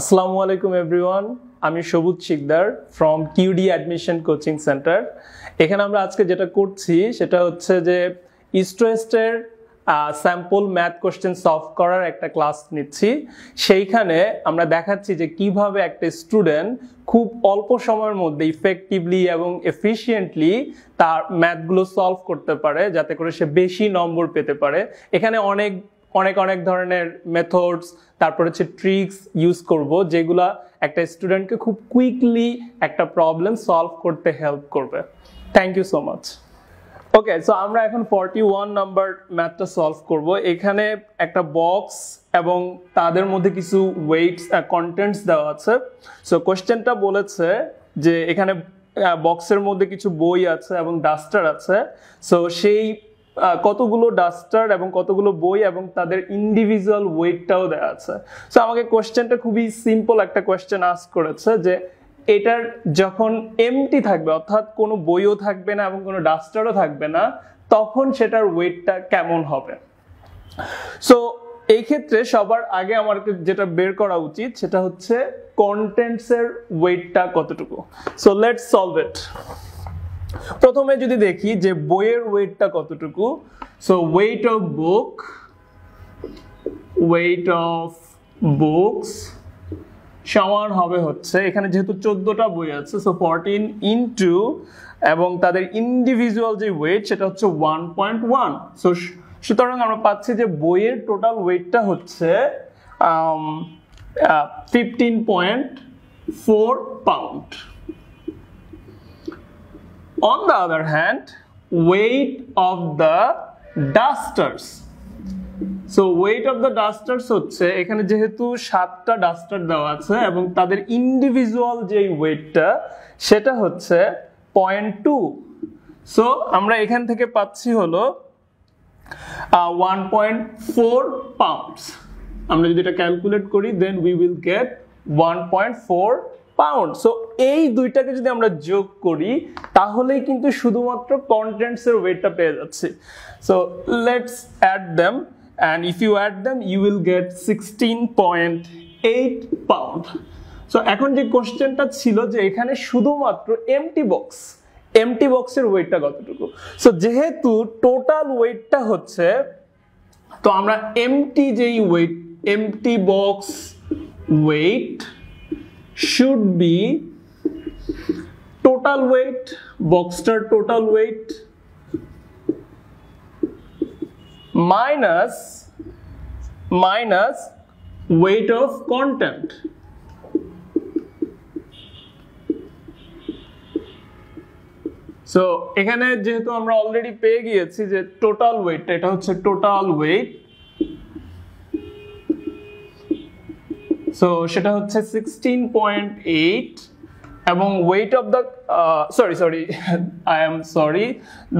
Assalamu alaikum everyone. আমি সবুজ Sikdar from QD Admission Coaching Center. এখানে আমরা আজকে যেটা করছি সেটা হচ্ছে যে স্ট্রেসের স্যাম্পল ম্যাথ কোশ্চেন সলভ করার একটা ক্লাস নিচ্ছি। সেইখানে আমরা দেখাচ্ছি যে কিভাবে একটা স্টুডেন্ট খুব অল্প সময়ের মধ্যে ইফেক্টিভলি এবং এফিশিয়েন্টলি তার ম্যাথগুলো সলভ করতে পারে যাতে করে সে বেশি নম্বর পেতে পারে। এখানে অনেক ধরনের মেথডস তারপর হচ্ছে ট্রিক্স ইউজ করব যেগুলা একটা স্টুডেন্টকে খুব কুইকলি একটা প্রবলেম সলভ করতে হেল্প করবে। Thank you so much. Okay, so আমরা এখন 41 নাম্বার ম্যাথটা সলভ করব। এখানে একটা বক্স এবং তাদের মধ্যে কিছু ওয়েটস কন্টেন্টস দেওয়া আছে। সো কোশ্চেনটা বলেছে যে এখানে বক্সের মধ্যে কিছু বই আছে এবং ডাস্টার আছে। সো সেই কতগুলো ডাস্টার এবং কতগুলো বই এবং তাদের ইন্ডিভিজুয়াল ওয়েটটাও দেওয়া আছে। সো আমাকে কোশ্চেনটা খুবই সিম্পল একটা কোশ্চেন আস্ক করেছে যে এটার যখন এমটি থাকবে অর্থাৎ কোনো বইও থাকবে না এবং কোনো ডাস্টারও থাকবে না তখন সেটার ওয়েটটা কেমন হবে। সো এই ক্ষেত্রে সবার আগে আমাকে যেটা বের করা উচিত সেটা হচ্ছে কন্টেন্টসের ওয়েটটা কতটুকু। সো লেটস সলভ ইট। প্রথমে যদি দেখি যে বইয়ের ওয়েটটা কতটুকু, সো ওয়েট অফ বুকস সমান হবে হচ্ছে এখানে যেহেতু 14টা বই আছে সো 14 ইনটু এবং তাদের ইন্ডিভিজুয়াল যে ওয়েট সেটা হচ্ছে 1.1। সো সুতরাং আমরা পাচ্ছি যে বইয়ের টোটাল ওয়েটটা হচ্ছে 15.4 pound. On the other hand, weight of the dusters. So weight of the dusters হচ্ছে এখানে যেহেতু 7টা ডাস্টার দেওয়া আছে এবং তাদের ইন্ডিভিজুয়াল যে ওয়েটটা সেটা হচ্ছে 0.2। সো আমরা এখান থেকে পাচ্ছি হলো 1.4 পাউন্ডস। আমরা যদি এটা ক্যালকুলেট করি then we will get 1.4 pound. So এই দুইটাকে যদি আমরা যোগ করি তাহলেই কিন্তু শুধুমাত্র কন্টেন্টস এর ওয়েটটা পেয়ে যাচ্ছি। So let's add them and if you add them you will get 16.8 pound. So এখন যে কোশ্চেনটা ছিল যে এখানে শুধুমাত্র এমটি বক্সের ওয়েটটা কতটুকু। সো যেহেতু টোটাল ওয়েটটা হচ্ছে তো আমরা empty box weight should be total weight, boxster total weight minus weight of content। So এখানে যেহেতু আমরা অলরেডি পেয়ে গিয়েছি যে টোটাল ওয়েট এটা হচ্ছে টোটাল ওয়েট, সো সেটা হচ্ছে 16.8 এবং weight of the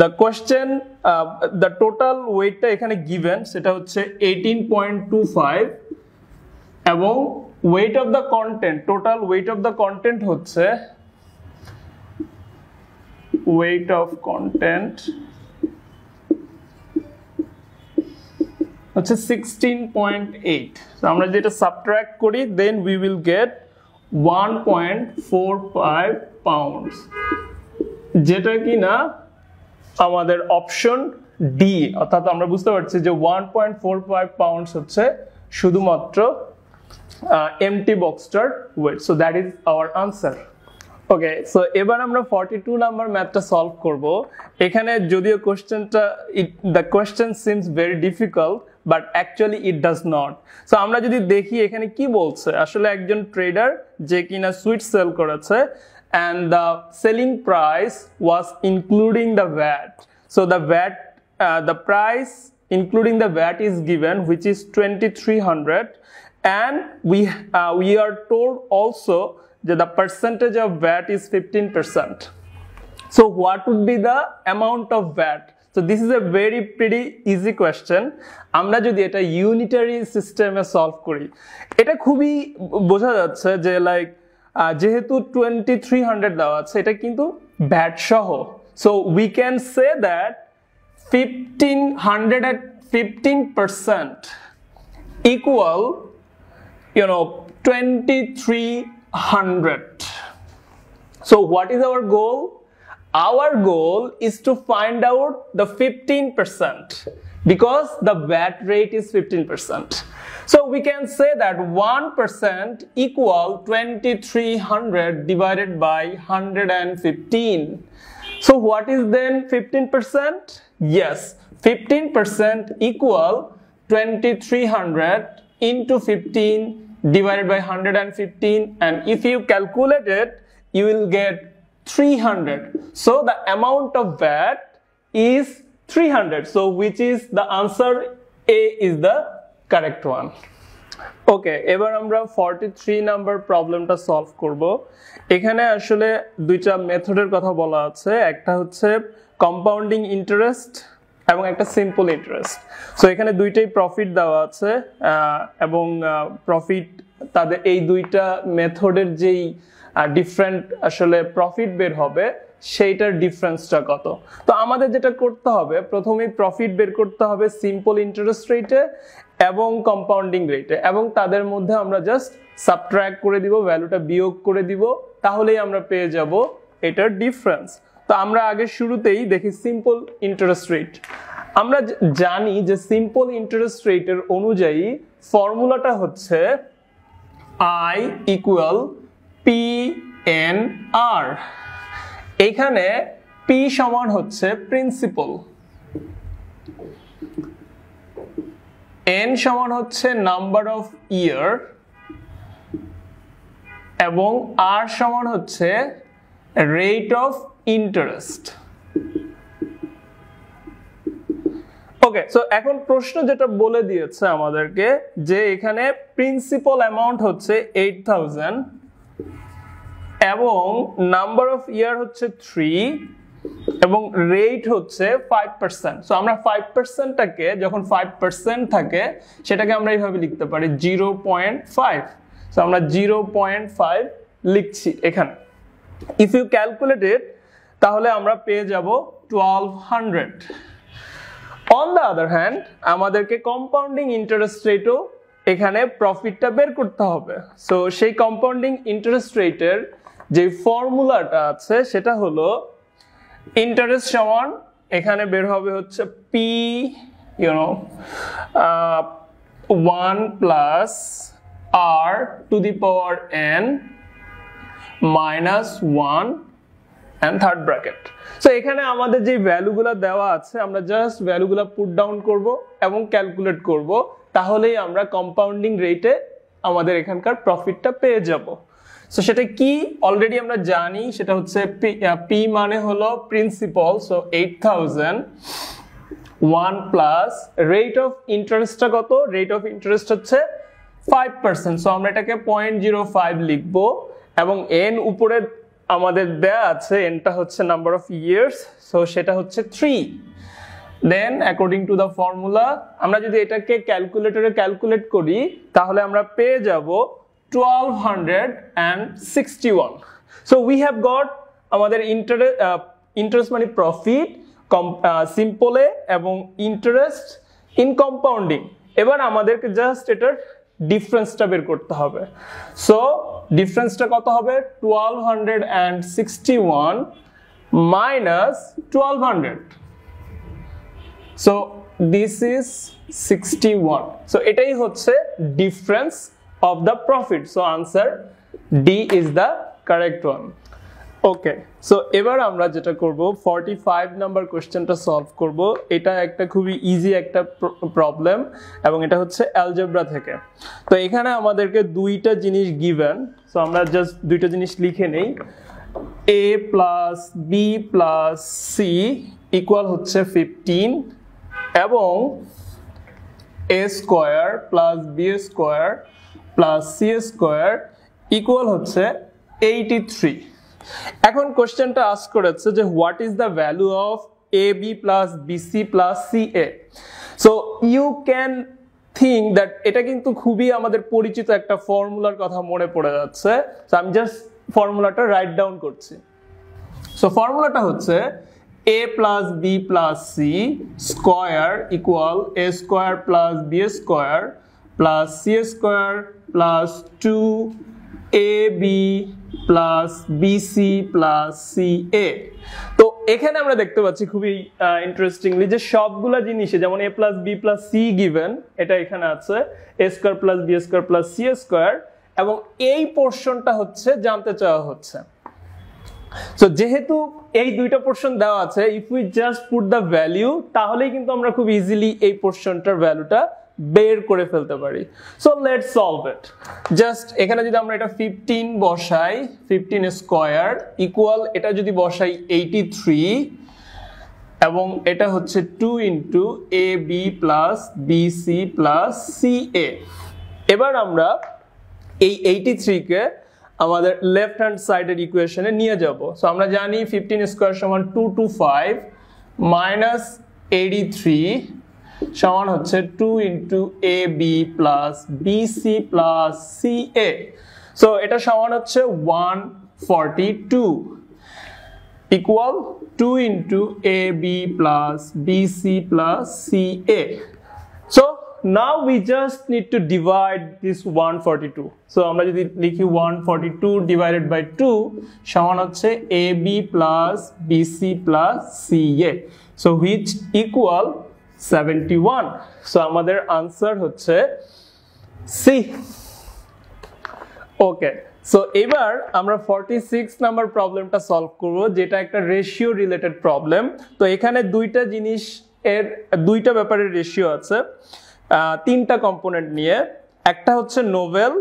the question the total weightটা এখানে given সেটা হচ্ছে 18.25 এবং weight of the content total weight of the content হচ্ছে weight of content হচ্ছে 16.8। সো আমরা যেটা সাবট্রাক্ট করি then we will get 1.45 pounds যেটা কিনা আমাদের অপশন ডি, অর্থাৎ আমরা বুঝতে পারছি যে 1.45 পাউন্ডস হচ্ছে শুধুমাত্র এমটি বক্সটার weight. So that is our answer. Okay, so এবার আমরা 42 নাম্বার ম্যাথটা সলভ করব। এখানে যদিও the question seems very difficult but actually it does not. So আমরা যদি দেখি এখানে কি বলছে, আসলে একজন ট্রেডার যে কিনা সুইট সেল করেছে and the selling price was including the VAT. So the price including the VAT is given which is 2300 and we are told also that the percentage of VAT is 15%. So what would be the amount of VAT? So this is a pretty easy question. আমরা যদি এটা unitary সিস্টেমে solve করি এটা খুবই বোঝা যাচ্ছে যে লাইক যেহেতু 2300 দেওয়া আছে এটা কিন্তু ভ্যাট সহ। So we can say that 15% equal 2300. So what is our goal? Our goal is to find out the 15% because the VAT rate is 15%. So we can say that 1% equal 2300 divided by 115. So what is then 15%? Yes, 15% equal 2300 into 15 divided by 115, and if you calculate it, you will get 300. So the amount of VAT is 300. So which is the answer? A is the correct one. ওকে, এবার আমরা 43 number প্রবলেমটা solve করব। এখানে আসলে দুইটা মেথডের কথা বলা আছে, একটা হচ্ছে কম্পাউন্ডিং ইন্টারেস্ট এবং একটা সিম্পল ইন্টারেস্ট। সো এখানে দুইটাই প্রফিট দেওয়া আছে এবং প্রফিট তাদের এই দুইটা মেথডের যেই ডিফারেন্ট আসলে প্রফিট বের হবে সেইটার ডিফারেন্সটা কত। তো আমাদের যেটা করতে হবে, প্রথমেই প্রফিট বের করতে হবে সিম্পল ইন্টারেস্ট রেটে এবং কম্পাউন্ডিং রেটে, এবং তাদের মধ্যে আমরা জাস্ট সাবট্রাক্ট করে দিব, ভ্যালুটা বিয়োগ করে দিব, তাহলেই আমরা পেয়ে যাব এটার ডিফারেন্স। তো আমরা আগে শুরুতেই দেখি সিম্পল ইন্টারেস্ট রেট। আমরা জানি যে সিম্পল ইন্টারেস্ট রেটের অনুযায়ী ফর্মুলাটা হচ্ছে I ইকুয়াল PNR। এখানে P সমান হচ্ছে প্রিন্সিপাল, N সমান হচ্ছে নাম্বার অফ ইয়ার এবং R সমান হচ্ছে rate of interest. Okay, so এখন প্রশ্ন যেটা বলে দিয়েছে আমাদেরকে যে এখানে প্রিন্সিপাল অ্যামাউন্ট হচ্ছে 8000 এবং নাম্বার অফ ইয়ার হচ্ছে 3 এবং রেট হচ্ছে 5%। সো আমরা 5%টাকে যখন 5% থাকে সেটাকে আমরা এইভাবে লিখতে পারি 0.5। সো আমরা 0.5 লিখছি এখানে। ইফ ইউ ক্যালকুলেট ইট তাহলে আমরা পেয়ে যাব 1200। অন দ্য আদার হ্যান্ড আমাদেরকে কম্পাউন্ডিং ইন্টারেস্ট রেটও এখানে প্রফিটটা বের করতে হবে। সো সেই কম্পাউন্ডিং ইন্টারেস্ট রেটের যে ফর্মুলাটা আছে সেটা হলো ইন্টারেস্ট সমান এখানে বের হবে হচ্ছে P 1 plus R to the power N minus 1 and third bracket. So এখানে আমাদের যে ভ্যালুগুলো দেওয়া আছে আমরা জাস্ট ভ্যালুগুলো পুট ডাউন করব এবং ক্যালকুলেট করব, তাহলেই আমরা কম্পাউন্ডিং রেটে আমাদের এখানকার প্রফিটটা পেয়ে যাব। সো সেটা কি অলরেডি আমরা জানি, সেটা হচ্ছে P মানে হলো principal, so 8000 1 plus rate of ইন্টারেস্টটা কত? রেট অফ ইন্টারেস্ট হচ্ছে 5%। সো আমরা এটাকে 0.05 লিখব এবং n উপরে আমাদের দেয়া আছে, nটা হচ্ছে নাম্বার অফ ইয়ার্স, সো সেটা হচ্ছে 3। দেন অ্যাকর্ডিং টু দ্য ফর্মুলা আমরা যদি এটাকে ক্যালকুলেটরে ক্যালকুলেট করি তাহলে আমরা পেয়ে যাব 1261। সো উই হ্যাভ গট আমাদের ইন্টারেস্ট মানে প্রফিট সিম্পলে এবং ইন্টারেস্ট ইন কম্পাউন্ডিং। এবার আমাদেরকে জাস্ট এটার ডিফারেন্সটা বের করতে হবে। সো ডিফারেন্সটা কত হবে? 1261 minus 1200। So this is 61। So এটাই হচ্ছে difference of the profit. So answer D is the correct one. Okay, so এবার আমরা যেটা করব 45 নাম্বার কোশ্চেনটা সলভ করব। এটা একটা খুবই ইজি একটা প্রবলেম এবং এটা হচ্ছে অ্যালজেব্রা থেকে। তো এখানে আমাদেরকে দুইটা জিনিস গিভেন, সো আমরা জাস্ট দুইটা জিনিস লিখে নেই। A plus B plus C equal হচ্ছে 15 এবং A square plus B square plus C square equal হচ্ছে 83। এখন কোশ্চেনটা আস্ক করেছে যে what is the value of AB plus BC plus CA। So you can think that এটা কিন্তু খুবই আমাদের পরিচিত একটা ফর্মুলার কথা মনে পড়ে যাচ্ছে। সো আমি জাস্ট ফর্মুলাটা রাইট ডাউন করছি। সো ফর্মুলাটা হচ্ছে A plus B plus C square equal A square plus B square plus C square plus 2ab plus bc plus ca। তো এখানে আমরা দেখতে পাচ্ছি খুবই ইন্টারেস্টিংলি যে সবগুলা জিনিসে যেমন a plus b plus c given, এটা এখানে আছে a square plus b square plus c square, এবং এই পোরশনটা হচ্ছে জানতে চাওয়া হচ্ছে। সো যেহেতু এই দুইটা পোরশন দেওয়া আছে, if we just put the value, তাহলেই কিন্তু আমরা খুব ইজিলি এই পোরশনটার ভ্যালুটা বের করে ফেলতে পারি। So let's solve it. Just এখানে যদি আমরা এটা 15 বসাই, 15 স্কয়ার ইকুয়াল, এটা যদি বসাই 83, এবং এটা হচ্ছে 2 into A B plus B C plus C A. এবার আমরা এই 83 কে আমাদের লেফট হ্যান্ড সাইডের ইকুয়েশনে নিয়ে যাব। সো আমরা জানি 15 স্কয়ার সমান 225 মাইনাস 83 সমান হচ্ছে 2 into A B plus B C plus C A. So এটা সমান হচ্ছে 142 equal 2 into A B plus B C plus C A. So now we just need to divide this 142. So আমরা যদি লিখি 142 divided by 2 সমান হচ্ছে ab plus bc plus ca, so which equal 71. so আমাদের answer হচ্ছে c। ওকে, so এবার আমরা 46 number প্রবলেমটা সলভ করব, যেটা একটা রেশিও রিলেটেড প্রবলেম। তো এখানে দুইটা জিনিস এর দুইটা ব্যাপারের রেশিও আছে, তিনটা কম্পোনেন্ট নিয়ে, একটা হচ্ছে নোভেল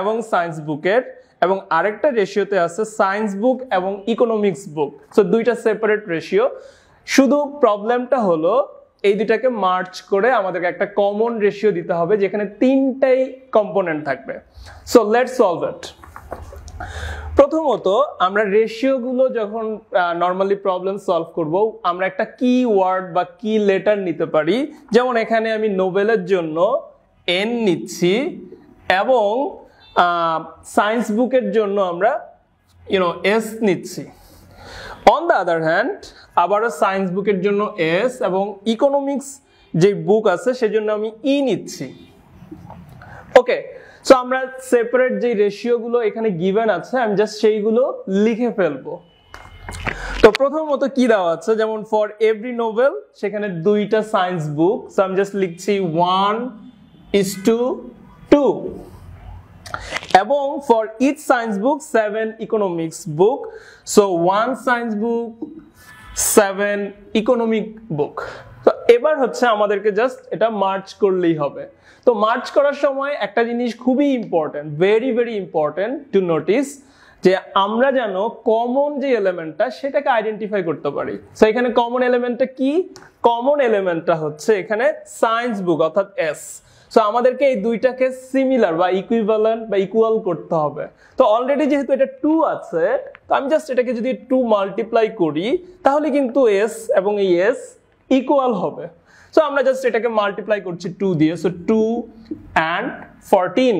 এবং সায়েন্স বুকের, এবং আরেকটা রেশিওতে আছে সায়েন্স বুক এবং ইকোনমিক্স বুক। সো দুইটা সেপারেট রেশিও। শুধু প্রবলেমটা হলো এই দুটাকে মার্চ করে আমাদেরকে একটা কমন রেশিও দিতে হবে যেখানে তিনটাই কম্পোনেন্ট থাকবে। সো লেটস সলভ ইট। প্রথমত আমরা রেশিওগুলো যখন নর্মালি প্রবলেম সলভ করব, আমরা একটা কি ওয়ার্ড বা কি লেটার নিতে পারি। যেমন এখানে আমি নোবেলের জন্য এন নিচ্ছি, এবং সায়েন্স বুকের জন্য আমরা এস নিচ্ছি। অন দ্য আদার হ্যান্ড আবারও সায়েন্স বুকের জন্য এস, এবং ইকোনমিক্স যে বুক আছে সেজন্য আমি ই নিচ্ছি। ওকে, সো আমরা সেপারেট যে রেশিওগুলো এখানে গিভেন আছে আমি জাস্ট সেইগুলো লিখে ফেলবো। তো প্রথমত কি দেওয়া আছে, যেমন ফর এভরি নোভেল সেখানে দুইটা সায়েন্স বুক, সো আমি জাস্ট লিখছি 1:2, এবং for each science book 7 economics book, so 1 science book 7 economic book. তো এবার হচ্ছে আমাদেরকে জাস্ট এটা মার্চ করলেই হবে। তো মার্চ করার সময় একটা জিনিস খুবই important, very very important to notice, যে আমরা যেন কমন যে এলিমেন্টটা সেটাকে আইডেন্টিফাই করতে পারি। সো এখানে কমন এলিমেন্টটা কি? কমন এলিমেন্টটা হচ্ছে এখানে সায়েন্স বুক অর্থাৎ এস। সো আমাদেরকে এই দুইটাকে সিমিলার বা ইকুইভ্যালেন্ট বা ইকুয়াল করতে হবে। তো অলরেডি যেহেতু এটা 2 আছে, তো আমি জাস্ট এটাকে যদি 2 মাল্টিপ্লাই করি তাহলে কিন্তু এস এবং এই এস ইকুয়াল হবে। সো আমরা জাস্ট এটাকে মাল্টিপ্লাই করছি 2 দিয়ে, সো 2 and 14।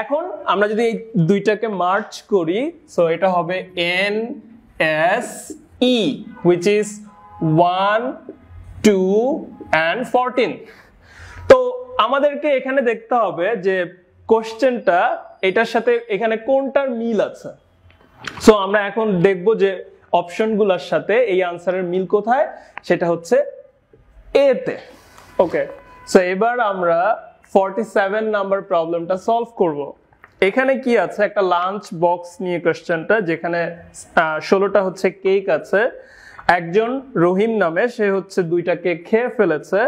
এখন আমরা যদি এই দুইটাকে মার্চ করি, সো এটা হবে N S E, which is 1, 2 and 14। তো আমাদেরকে এখানে দেখতে হবে যে কোশ্চেনটা এটার সাথে এখানে কোনটার মিল আছে। সো আমরা এখন দেখব যে অপশনগুলোর সাথে এই আনসারের মিল কোথায়, সেটা হচ্ছে এ তে। ওকে, সো এবার আমরা 47 নাম্বার প্রবলেমটা সলভ করব। এখানে কি আছে, একটা লাঞ্চ বক্স নিয়ে কোশ্চেনটা, যেখানে 16টা হচ্ছে কেক আছে। একজন রহিম নামে, সে হচ্ছে 2টা কেক খেয়ে ফেলেছে।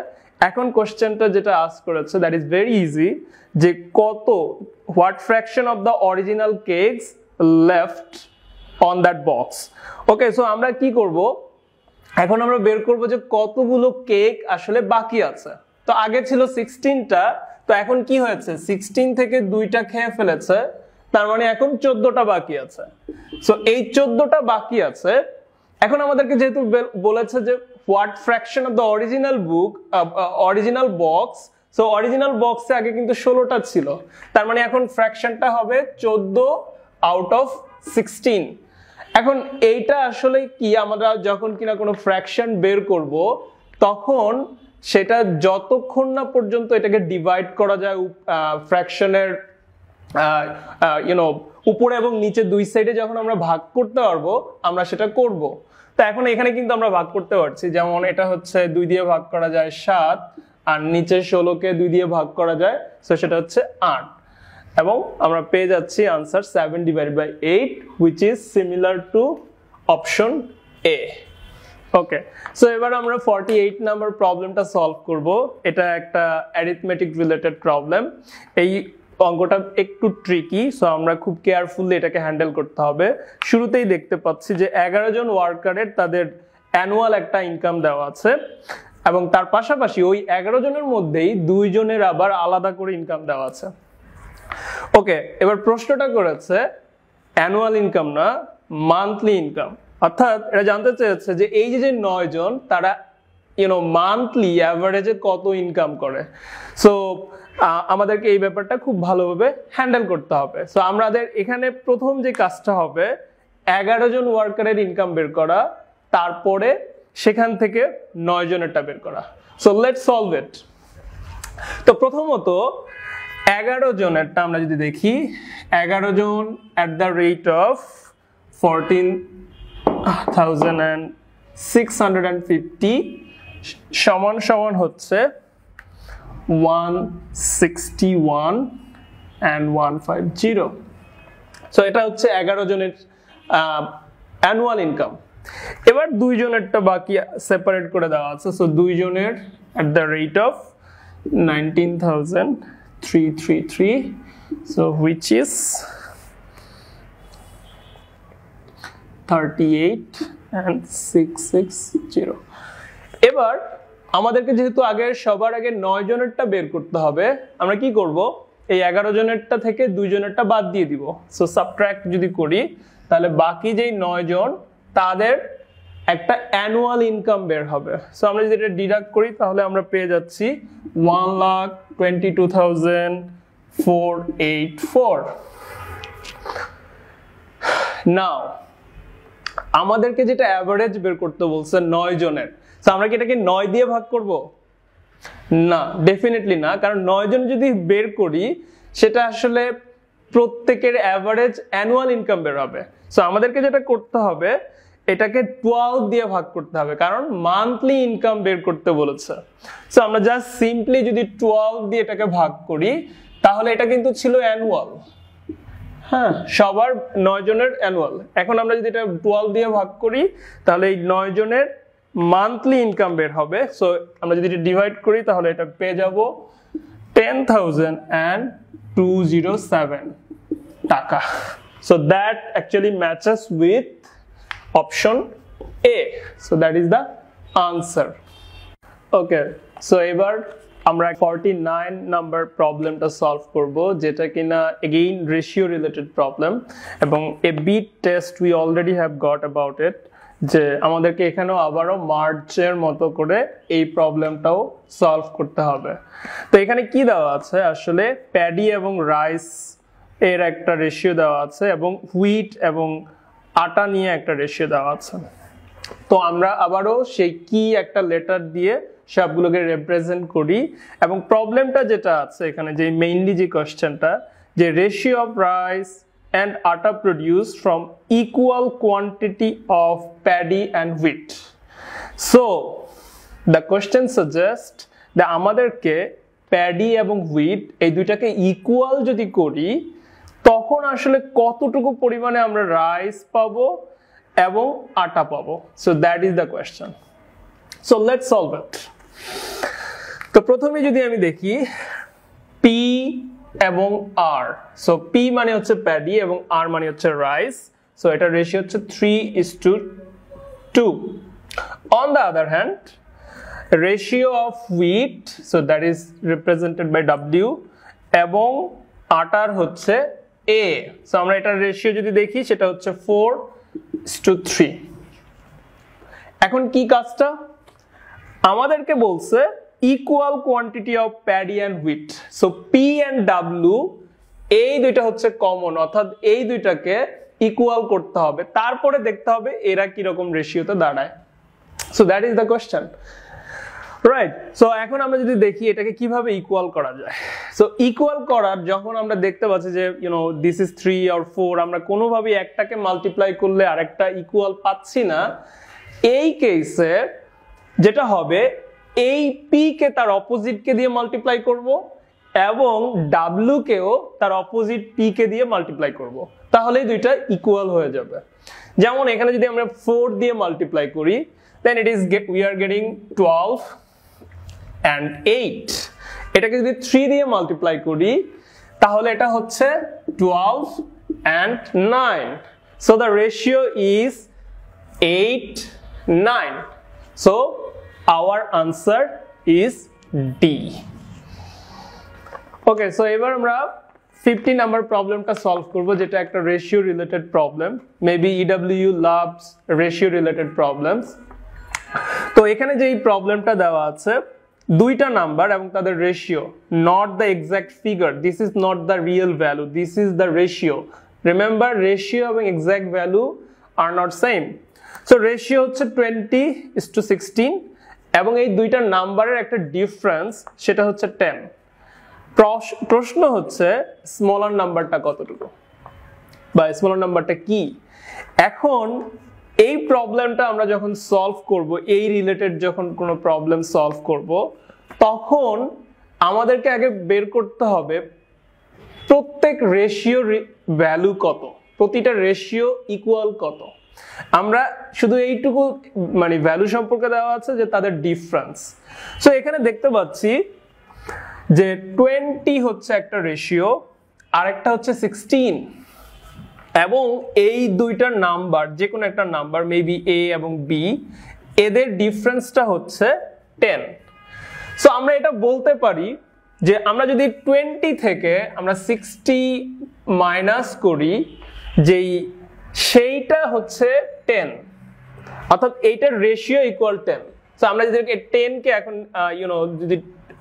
এখন কোশ্চেনটা যেটা আস্ক করেছে, দ্যাট ইজ ভেরি ইজি, যে কত, what fraction of the original cakes left on that box. Okay, so আমরা কি করব, এখন আমরা বের করব যে কতগুলো কেক আসলে বাকি আছে। তো আগে ছিল 16টা, তো এখন কি হয়েছে, 16 থেকে 2টা খেয়ে ফেলেছে, তার মানে এখন 14টা বাকি আছে। সো এই 14টা বাকি আছে। এখন আমাদেরকে যেহেতু বলেছে যে what fraction of the original book, original box, so original বক্সে আগে কিন্তু 16টা ছিল, তার মানে এখন ফ্র্যাকশনটা হবে 14 আউট অফ 16। এখন এইটা আসলে কি, আমরা যখন কিনা কোনো ফ্র্যাকশন বের করব তখন সেটা যতক্ষণ না পর্যন্ত এটাকে ডিভাইড করা যায় ফ্র্যাকশনের উপরে এবং নিচে দুই সাইডে যখন আমরা ভাগ করতে পারবো আমরা সেটা করব। তো এখন এখানে কিন্তু আমরা ভাগ করতে পারছি, যেমন এটা হচ্ছে 2 দিয়ে ভাগ করা যায় 7, আর নিচে 16কে 2 দিয়ে ভাগ করা যায়, সো সেটা হচ্ছে 8, এবং আমরা পেয়ে যাচ্ছি answer 7/8, which is similar to option A. Okay, so এবার আমরা 48 নাম্বার প্রবলেমটা সলভ করব। এটা একটা অ্যারিথমেটিক রিলেটেড প্রবলেম। এই অঙ্কটা একটু ট্রিকি, সো আমরা খুব কেয়ারফুলি এটাকে হ্যান্ডেল করতে হবে। শুরুতেই দেখতে পাচ্ছি যে 11 জন ওয়ার্কারের তাদের অ্যানুয়াল একটা ইনকাম দেওয়া আছে, এবং তার পাশাপাশি ওই 11 জনের মধ্যেই 2 জনের আবার আলাদা করে ইনকাম দেওয়া আছে। ওকে, এবার প্রশ্নটা করেছে অ্যানুয়াল ইনকাম না, মান্থলি ইনকাম। অর্থাৎ এটা জানতে চেয়েছে যে এই যে 9 জন তারা মান্থলি অ্যাভারেজে কত ইনকাম করে। সো আমাদেরকে এই ব্যাপারটা খুব ভালোভাবে হ্যান্ডেল করতে হবে। সো আমাদের এখানে প্রথম যে কাজটা হবে 11 জন ওয়ার্কারের ইনকাম বের করা, তারপরে সেখান থেকে 9 জনেরটা বের করা। So let's solve it. তো প্রথমত 11 জনেরটা আমরা যদি দেখি, 11 জন at the rate of 14,650 সমান সমান হচ্ছে 161 and 150। সো এটা হচ্ছে 11 জনের অ্যানুয়াল ইনকাম। এবার 2 জনেরটা বাকি সেপারেট করে দেওয়া আছে। সো 2 জনের at the rate of 19,333, so which is 38 and 660। এবার আমাদেরকে যেহেতু সবার আগে 9 জনেরটা বের করতে হবে, আমরা কি করব, এই 11 জনেরটা থেকে 2 জনেরটা বাদ দিয়ে দিব। সো সাবট্রাক্ট যদি করি তাহলে বাকি যেই 9 জন তাদের একটা অ্যানুয়াল ইনকাম বের হবে। সো আমরা যদি এটা ডিডাক্ট করি তাহলে আমরা পেয়ে যাচ্ছি 1,22,484। নাও আমাদেরকে যেটা অ্যাভারেজ বের করতে বলছে 9 জনের, সো আমরা কি এটাকে 9 দিয়ে ভাগ করব? না, ডেফিনেটলি না, কারণ 9 জন যদি বের করি সেটা আসলে প্রত্যেকের অ্যাভারেজ অ্যানুয়াল ইনকাম বের হবে। সো আমাদেরকে যেটা করতে হবে এটাকে 12 দিয়ে ভাগ করতে হবে, কারণ মান্থলি ইনকাম বের করতে বলেছে। সো আমরা জাস্ট সিম্পলি যদি 12 দিয়ে এটাকে ভাগ করি তাহলে এটা কিন্তু ছিল অ্যানুয়াল। হ্যাঁ, সবার 9 জনের অ্যানুয়াল। এখন আমরা যদি এটা 12 দিয়ে ভাগ করি তাহলে এই 9 জনের মান্থলি ইনকাম বের হবে। সো আমরা যদি এটা ডিভাইড করি তাহলে এটা পেয়ে যাব 10,207 টাকা। So that actually matches with option A. So that is the answer. Okay, so এবার আমরা 49 নাম্বার প্রবলেমটা সলভ করব, যেটা কিনা again ratio related problem, এবং a bit test we already have got about it, যে আমাদেরকে এখানেও আবারও মার্চের মতো করে এই প্রবলেমটাও সলভ করতে হবে। তো এখানে কি দেওয়া আছে, আসলে প্যাডি এবং রাইস এর একটা রেশিও দেওয়া আছে, এবং হুইট এবং আটা নিয়ে একটা রেশিও দেওয়া আছে। তো আমরা আবারও সেই কি একটা লেটার দিয়ে সবগুলোকে রিপ্রেজেন্ট করি, এবং প্রবলেমটা যেটা আছে এখানে যে মেইনলি যে কোশ্চেনটা, যে ratio of rice and atta produced from equal quantity of paddy and wheat. So the question suggests that আমাদেরকে প্যাডি এবং হুইট এই দুইটাকে ইকুয়াল যদি করি তখন আসলে কতটুকু পরিমাণে আমরা রাইস পাবো এবং আটা পাবো। So that is the question. So let's solve it. তো প্রথমে যদি আমি দেখি P এবং R, সো P মানে হচ্ছে প্যাডি এবং R মানে হচ্ছে রাইস, সো এটা রেশিও হচ্ছে 3:2। On the other hand, ratio of wheat, so that is represented by W, এবং আটার হচ্ছে A, সো আমরা এটার রেশিও যদি দেখি সেটা হচ্ছে 4:3। এখন কি কাজটা আমাদেরকে বলছে, equal quantity of paddy and wheat, so P and W এই দুইটা হচ্ছে কমন, অর্থাৎ এই দুইটাকে ইকুয়াল করতে হবে, তারপরে দেখতে হবে এরা কি রকম রেশিওতে দাঁড়ায়। So that is the question. Right. So এখন আমরা যদি দেখি এটাকে কিভাবে ইকুয়াল করা যায়। সো ইকুয়াল করার যখন আমরা দেখতে পাচ্ছি যে দিস ইজ 3 অর 4, আমরা কোনোভাবেই একটাকে মাল্টিপ্লাই করলে আরেকটা ইকুয়াল পাচ্ছি না, এই কেসে যেটা হবে এই পি কে তার অপোজিট কে দিয়ে মাল্টিপ্লাই করব এবং ডাব্লিউ কেও তার অপোজিট পি কে দিয়ে মাল্টিপ্লাই করব, তাহলেই দুইটা ইকুয়াল হয়ে যাবে। যেমন এখানে যদি আমরা 4 দিয়ে মাল্টিপ্লাই করি, then we are getting 12 and 8. এটাকে যদি 3 দিয়ে মাল্টিপ্লাই করি তাহলে এটা হচ্ছে 12 and 9. So the ratio is 8, 9. So our answer is D. Okay, so এবার আমরা 50 নাম্বার প্রবলেমটা সলভ করব, যেটা একটা ratio related problem. Maybe EW loves ratio related problems. তো এখানে যে এই প্রবলেমটা দেওয়া আছে, দুইটা নাম্বার এবং তাদের ratio, not the exact figure, this is not the real value, this is the ratio. Remember, ratio এবং exact value are not same. So ratio হচ্ছে 20:16 এবং এই দুইটা নাম্বারের একটা ডিফারেন্স, সেটা হচ্ছে 10। প্রশ্ন হচ্ছে স্মলার নাম্বারটা কতটুকু বা স্মলার নাম্বারটা কি। এখন এই প্রবলেমটা আমরা যখন সলভ করব, এই রিলেটেড যখন কোনো প্রবলেম সলভ করব, তখন আমাদেরকে আগে বের করতে হবে প্রত্যেক রেশিওর ভ্যালু কত, প্রতিটা রেশিও ইকুয়াল কত। আমরা শুধু এইটুকু মানে ভ্যালু সম্পর্কে দেওয়া আছে যে তাদের ডিফারেন্স। সো এখানে দেখতে পাচ্ছি যে 20 হচ্ছে একটা রেশিও আর একটা হচ্ছে 16, এবং এই দুইটা নাম্বার, যে কোনো একটা নাম্বার, মেবি এ এবং বি, এদের ডিফারেন্সটা হচ্ছে 10। সো আমরা এটা বলতে পারি যে আমরা যদি 20 থেকে আমরা 60 মাইনাস করি, যেই সেইটা হচ্ছে 10, অর্থাৎ এইটার রেশিও ইকুয়াল 10। সো আমরা যদি 10 কে এখন যদি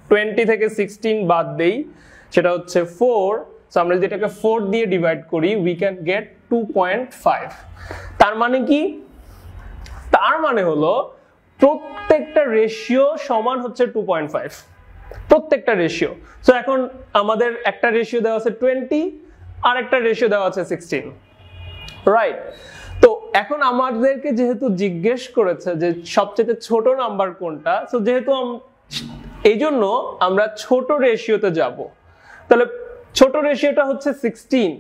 20 থেকে 16 বাদ দেই, সেটা হচ্ছে 4। সো আমরা যদি এটাকে 4 দিয়ে ডিভাইড করি, উই ক্যান গেট 2.5। তার মানে কি? তার মানে হলো প্রত্যেকটা রেশিও সমান হচ্ছে 2.5, প্রত্যেকটা রেশিও। সো এখন আমাদের একটা রেশিও দেওয়া আছে 20 আর একটা রেশিও দেওয়া আছে 16, রাইট? তো এখন আমাদেরকে যেহেতু জিজ্ঞেস করেছে যে সবচেয়ে ছোট নাম্বার কোনটা, সো যেহেতু এই জন্য আমরা ছোট রেশিওতে যাব। তাহলে ছোট রেশিওটা হচ্ছে 16,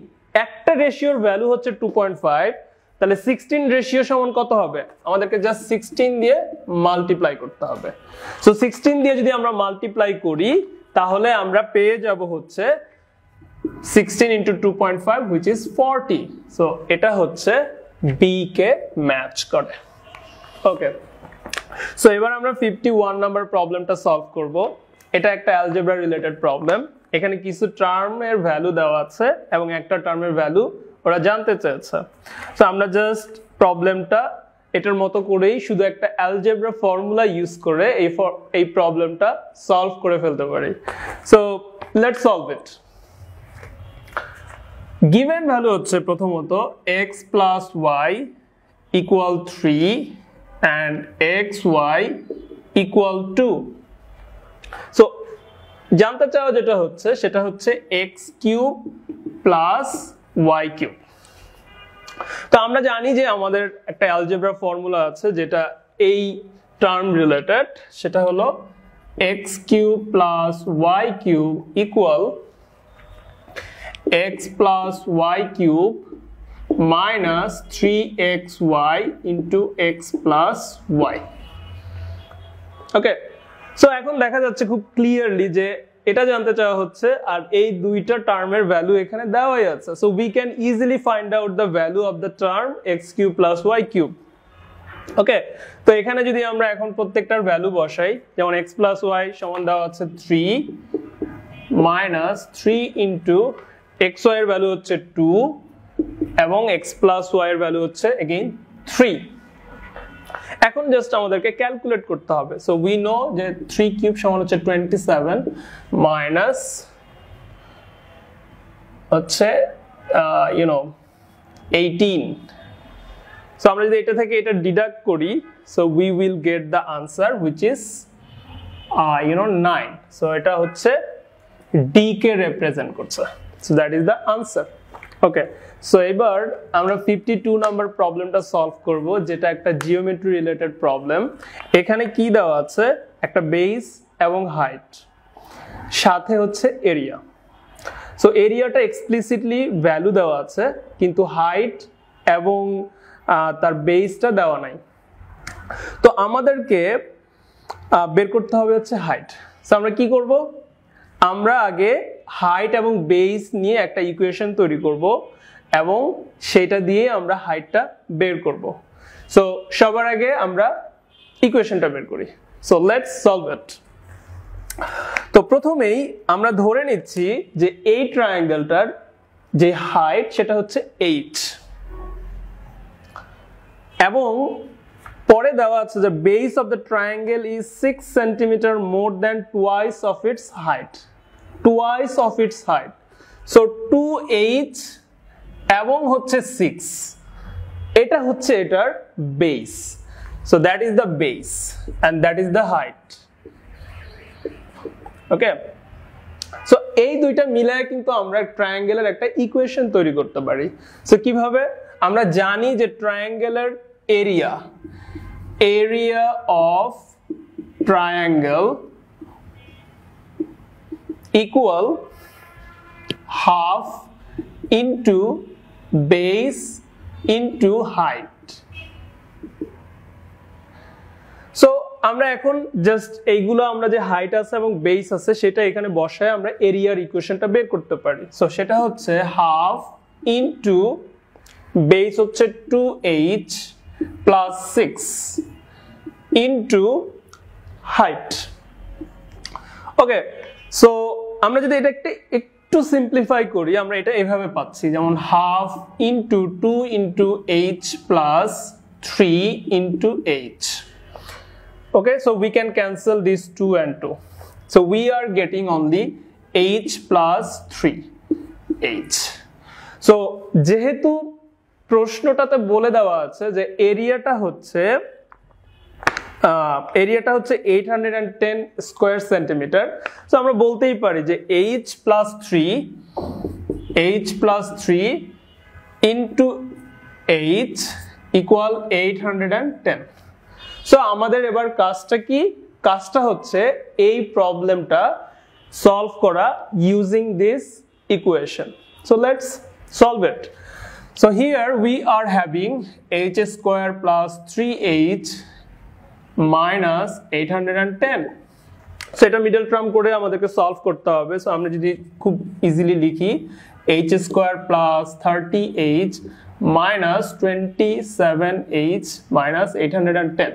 একটা রেশিওর ভ্যালু হচ্ছে 2.5, তাহলে 16 রেশিও সমান কত হবে? আমাদেরকে জাস্ট 16 দিয়ে মাল্টিপ্লাই করতে হবে। সো 16 দিয়ে যদি আমরা মাল্টিপ্লাই করি তাহলে আমরা পেয়ে যাব হচ্ছে 16 into 2.5 which is 40. সো এটা হচ্ছে বি কে ম্যাচ করে। ওকে, সো এবার আমরা 51 নাম্বার প্রবলেমটা সলভ করব। এটা একটা অ্যালজেব্রা রিলেটেড প্রবলেম। এখানে কিছু টার্মের ভ্যালু দেওয়া আছে এবং একটা টার্মের ভ্যালু ওরা জানতে চেয়েছে। সো আমরা জাস্ট প্রবলেমটা এটার মতো করেই শুধু একটা অ্যালজেব্রা ফর্মুলা ইউজ করে এই প্রবলেমটা সলভ করে ফেলতে পারি। So let's solve it. Given value হচ্ছে প্রথমত x plus y equal 3 and xy equal 2. So জানতে চাওয়া যেটা হচ্ছে সেটা হচ্ছে x cube plus y cube. তো আমরা জানি যে আমাদের একটা অ্যালজেব্রা ফর্মুলা আছে যেটা এই টার্ম রিলেটেড, সেটা হলো x cube plus y cube equal x plus y cube minus 3xy into x plus y. ওকে, সো এখন দেখা যাচ্ছে খুব ক্লিয়ারলি যে এটা জানতে চাওয়া হচ্ছে আর এই দুইটা টার্মের ভ্যালু এখানে দেওয়াই আছে। So we can easily find out the value of the term x cube plus y cube. Okay, তো এখানে যদি আমরা এখন প্রত্যেকটার ভ্যালু বসাই, যেমন x plus y সমান দেওয়া আছে 3 minus 3 into xy এর ভ্যালু হচ্ছে 2 এবং x plus y এর ভ্যালু হচ্ছে again 3। এখন জাস্ট আমাদেরকে ক্যালকুলেট করতে হবে। সো উই নো যে 3 কিউব সমান হচ্ছে 27 মাইনাস হচ্ছে 18। সো আমরা যদি এটা থেকে এটা ডিডাক্ট করি, so we will get the answer which is 9, so এটা হচ্ছে d কে রিপ্রেজেন্ট করছে, so that is the answer. Okay, so এবার আমরা 52 নাম্বার প্রবলেমটা সলভ করব, যেটা একটা জিওমেট্রি রিলেটেড প্রবলেম। এখানে কি দেওয়া আছে, একটা বেস এবং হাইট, সাথে হচ্ছে এরিয়া। সো এরিয়াটা এক্সপ্লিসিটলি ভ্যালু দেওয়া আছে, কিন্তু হাইট এবং তার বেসটা দেওয়া নাই। তো আমাদেরকে বের করতে হবে হচ্ছে হাইট। সো আমরা কি করব, আমরা আগে হাইট এবং বেস নিয়ে একটা ইকুয়েশন তৈরি করব এবং সেটা দিয়ে আমরা হাইটটা বের করব। সো সবার আগে আমরা ইকুয়েশনটা বের করি। So let's solve it. তো প্রথমেই আমরা ধরে নিচ্ছি যে এই ট্রায়াঙ্গেলটার যে হাইট সেটা হচ্ছে 8 এবং পরে দেওয়া আছে যে base of the triangle is 6 centimetre more than twice of its height, twice of its height. So 2h এবং হচ্ছে 6, এটা হচ্ছে এটার বেস। So that is the base and that is the height. Okay, so এই দুইটা মিলায় কিন্তু আমরা ট্রায়াঙ্গেলের একটা ইকুয়েশন তৈরি করতে পারি। সো কিভাবে, আমরা জানি যে ট্রায়াঙ্গেলের area, area of triangle equal half into base into height. So আমরা এখন জাস্ট এইগুলো আমরা যে হাইট আছে এবং বেস আছে সেটা এখানে বসায় আমরা এরিয়ার ইকুয়েশনটা বের করতে পারি। সো সেটা হচ্ছে হাফ ইনটু বেস হচ্ছে 2h plus 6 into height. Okay, so আমরা যদি এটা একটু সিম্পলিফাই করি, আমরা এটা এভাবে পাচ্ছি, যেমন half into 2 into h plus 3 into h। Okay, so we can cancel these 2 and 2. So we are getting only h plus 3h. So যেহেতু প্রশ্নটাতে বলে দেওয়া আছে যে এরিয়াটা হচ্ছে 810 স্কয়ার সেন্টিমিটার, সো আমরা বলতেই পারি যে h plus 3 into h equal 810. So আমাদের এবার কাজটা কি, কাজটা হচ্ছে এই প্রবলেমটা সলভ করা using this equation. So let's solve it. So here we are having h square plus 3h minus 810। So এটা মিডল টার্ম করে আমাদেরকে সলভ করতে হবে। সো আমরা যদি খুব ইজিলি লিখি h square plus 30h minus 27h minus 810.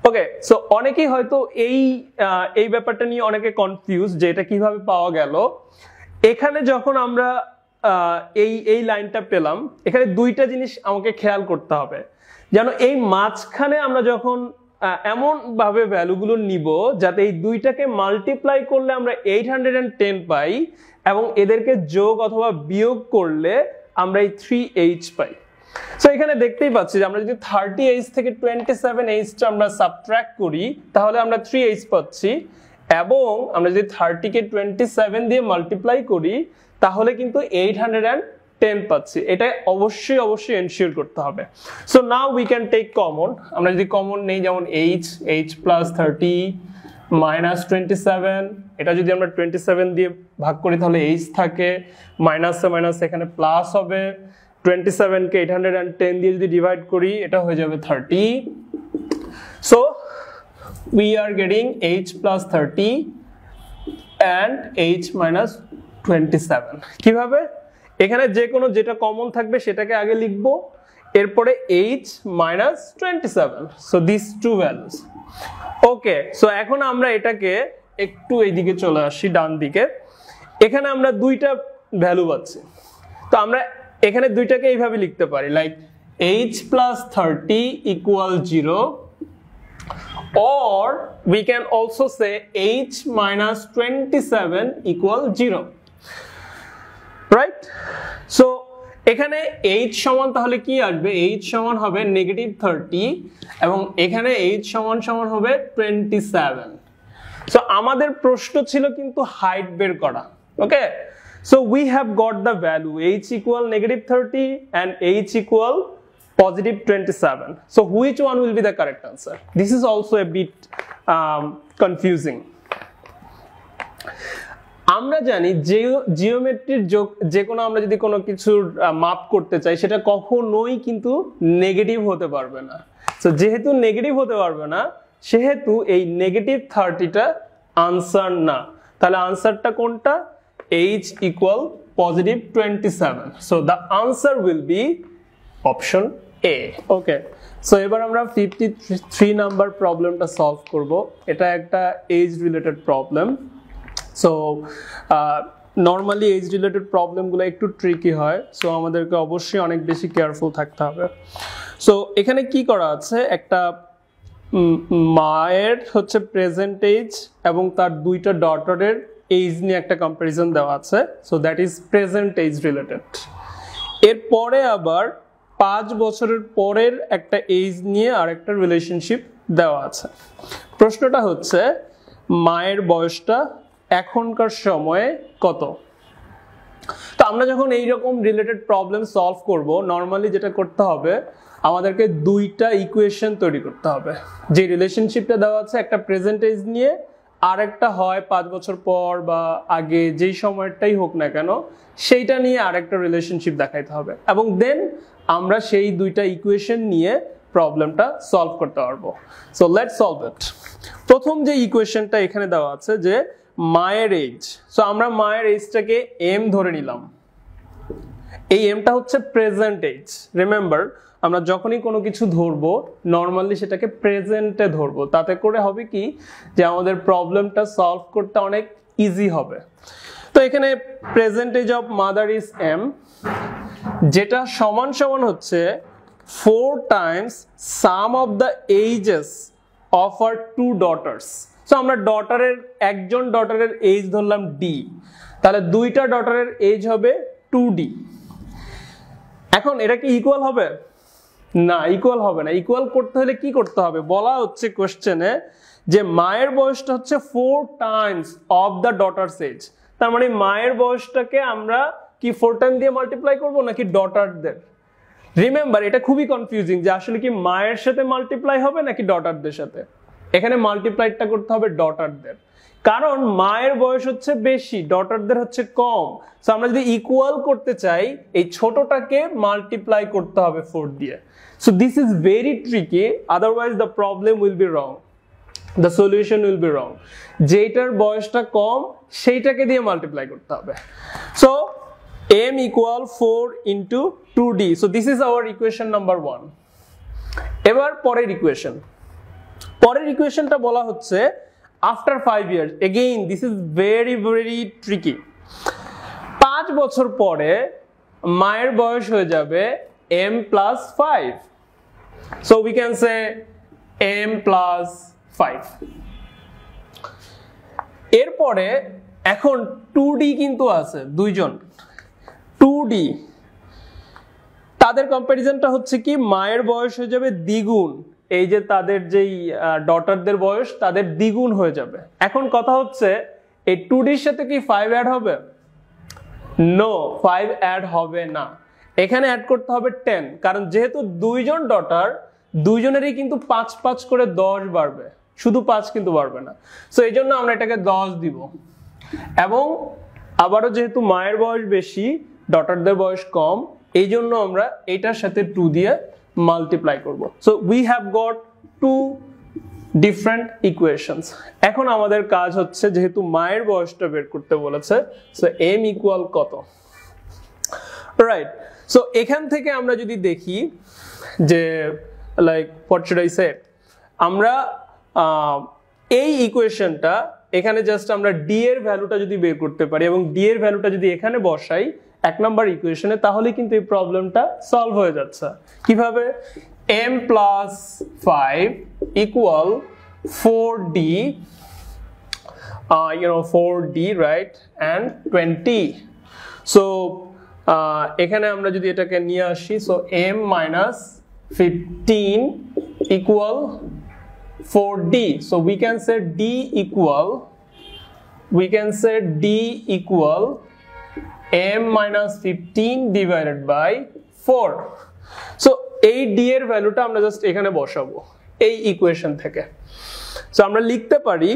ওকে, সো অনেকেই হয়তো এই ব্যাপারটা নিয়ে অনেকে কনফিউজ যে এটা কিভাবে পাওয়া গেল। এখানে যখন আমরা এই লাইনটা পেলাম, এখানে দুইটা জিনিস আমাকে খেয়াল করতে হবে, যেন এই মাঝখানে আমরা যখন এমন ভাবে ভ্যালুগুলো নিব যাতে এই দুইটাকে মাল্টিপ্লাই করলে আমরা 810 পাই এবং এদেরকে যোগ অথবা বিয়োগ করলে আমরা এই 3h পাই। সো এখানে দেখতেই পাচ্ছি যে আমরা যদি 30h থেকে 27h টা আমরা সাবট্রাক্ট করি তাহলে আমরা 3h পাচ্ছি, এবং আমরা যদি 30 কে 27 দিয়ে মাল্টিপ্লাই করি তাহলে কিন্তু 810 পাচ্ছি। এটা অবশ্যই এনশিওর করতে হবে। So now we can take common. আমরা যদি কমন নেই, যেমন h প্লাস 30 মাইনাস 27, এটা যদি আমরা 27 দিয়ে ভাগ করি তাহলে h থাকে, মাইনাসে মাইনাস এখানে প্লাস হবে, 27 কে 810 দিয়ে যদি ডিভাইড করি এটা হয়ে যাবে 30। So we are getting h plus 30 and h minus 27। কিভাবে, এখানে যে কোনো যেটা কমন থাকবে সেটাকে আগে লিখব, এরপরে h minus 27। So this two values. Okay, so এখন আমরা এটাকে একটু এইদিকে চলে আসি, ডান দিকে। এখানে আমরা দুইটা ভ্যালু পাচ্ছি, তো আমরা এখানে দুইটাকে এইভাবে লিখতে পারি, like h plus 30 equal 0, or we can also say h minus 27 equal 0, right? So এখানে h সমান তাহলে কি আসবে, h সমান হবে -30 এবং এখানে h সমান সমান হবে 27। সো আমাদের প্রশ্ন ছিল কিন্তু হাইট বের করা। Okay, so we have got the value h equal -30 and h equal +27. So which one will be the correct answer? This is also a bit confusing. আমরা জানি জিওমেট্রির যে কোনো আমরা যদি কোনো কিছুর মাপ করতে চাই সেটা কখনোই কিন্তু নেগেটিভ হতে পারবে না। সো যেহেতু নেগেটিভ হতে পারবে না সেহেতু এই -30টা আনসার না, তাহলে আনসারটা কোনটা, h equal +27. So the answer will be option A. Okay, so এবার আমরা 53 নাম্বার প্রবলেমটা সলভ করব। এটা একটা age related problem. So normally age related প্রবলেমগুলো একটু ট্রিকি হয়, সো আমাদেরকে অবশ্যই অনেক বেশি কেয়ারফুল থাকতে হবে। সো এখানে কি করা আছে, একটা মায়ের হচ্ছে প্রেজেন্ট এজ এবং তার দুইটা ডটারের এজ নিয়ে একটা কম্পারিজন দেওয়া আছে। So that is present age related. এরপরে আবার 5 বছরের পরের একটা এজ নিয়ে আরেকটা রিলেশনশিপ দেওয়া আছে। প্রশ্নটা হচ্ছে মায়ের বয়সটা এখনকার সময়ে কত। তো আমরা যখন এইরকম রিলেটেড প্রবলেম সলভ করব, নর্মালি যেটা করতে হবে আমাদেরকে দুইটা ইকুয়েশন তৈরি করতে হবে। যে রিলেশনশিপটা দেওয়া আছে একটা প্রেজেন্ট এজ নিয়ে, আর একটা হয় 5 বছর পর বা আগে যেই সময়টাই হোক না কেন সেইটা নিয়ে আরেকটা রিলেশনশিপ দেখাইতে হবে, এবং দেন আমরা সেই দুইটা ইকুয়েশন নিয়ে প্রবলেমটা সলভ করতে পারবো। সো লেটস সলভ ইট। প্রথম যে ইকুয়েশনটা এখানে দেওয়া আছে যে মায়ের এজ, সো আমরা মায়ের এজটাকে m ধরে নিলাম। এই mটা হচ্ছে প্রেজেন্ট এজ। রিমেম্বার, আমরা যখনই কোনো কিছু ধরবো নর্মালি সেটাকে প্রেজেন্টে ধরবো, তাতে করে হবে কি যে আমাদের প্রবলেমটা সলভ করতে অনেক ইজি হবে। তো এখানে present age of mother is m, যেটা সমান সমান হচ্ছে 4 times sum of the ages of আর 2 ডটার্স। সো আমরা একজন ডটারের এজ ধরলাম d, তাহলে দুইটা ডটারের এজ হবে 2d। এখন এটা কি ইকুয়াল হবে? না, ইকুয়াল হবে না। ইকুয়াল করতে হলে কি করতে হবে, বলা হচ্ছে কোশ্চেনে যে মায়ের বয়সটা হচ্ছে 4 times of the daughters age. তার মানে মায়ের বয়সটাকে আমরা কি 4 টাইম দিয়ে মাল্টিপ্লাই করব নাকি ডটারদের? রিমেম্বার, এটা খুবই কনফিউজিং যে আসলে কি মায়ের সাথে মাল্টিপ্লাই হবে নাকি ডটারদের সাথে। এখানে মাল্টিপ্লাইটা করতে হবে ডটারদের, কারণ মায়ের বয়স হচ্ছে বেশি, ডটারদের হচ্ছে কম। সো আমরা যদি ইকুয়াল করতে চাই এই ছোটটাকে মাল্টিপ্লাই করতে হবে 4 দিয়ে। So this is very tricky, otherwise the problem will be wrong, the solution will be wrong. যেটার বয়সটা কম সেইটাকে দিয়ে মাল্টিপ্লাই করতে হবে। So m equal 4 into 2d. So this is our equation number 1. এবার পরের ইকুয়েশনটা বলা হচ্ছে after 5 years. Again, this is very very tricky. 5 বছর পরে মায়ের বয়স হয়ে যাবে m plus 5. So we can say m plus 5. এরপরে এখন 2d কিন্তু আছে, দুইজন 2d, তাদের কম্পারিজনটা হচ্ছে কি মায়ের বয়স হয়ে যাবে দ্বিগুণ, এই যে তাদের যেই ডটারদের বয়স তাদের দ্বিগুণ হয়ে যাবে। এখন কথা হচ্ছে এই 2dর সাথে কি 5 অ্যাড হবে? নো, 5 অ্যাড হবে না। এখানে অ্যাড করতে হবে 10, কারণ যেহেতু দুইজন ডটার, দুইজনেরই কিন্তু 5 5 করে 10 বাড়বে, শুধু 5 কিন্তু বাড়বে না। সো এই জন্য আমরা এটাকে 10 দিব, এবং আবারও যেহেতু মায়ের বয়স বেশি ডটারদের বয়স কম, এই জন্য আমরা এটার সাথে 2 দিয়ে মাল্টিপ্লাই করব। So we have goat 2 different equations. এখন আমাদের কাজ হচ্ছে যেহেতু মায়ের বয়সটা বের করতে বলেছে, সো m ইকুয়াল কত, রাইট। সো এখান থেকে আমরা যদি দেখি যে like what should I say, আমরা এই ইকুয়েশনটা এখানে জাস্ট আমরা d এর ভ্যালুটা যদি বের করতে পারি এবং d এর ভ্যালুটা যদি এখানে বসাই 1 নম্বর ইকুয়েশনে, তাহলে কিন্তু এই প্রবলেমটা সলভ হয়ে যাচ্ছে। কিভাবে? m plus 5 equal 4d, 4d, right, and 20. So এখানে আমরা যদি এটাকে নিয়ে আসি, so m minus 15 equal 4d. So we can say d equal m minus 15 divided by 4. So এই d এর ভ্যালুটা আমরা জাস্ট এখানে বসাবো এই ইকুয়েশন থেকে। সো আমরা লিখতে পারি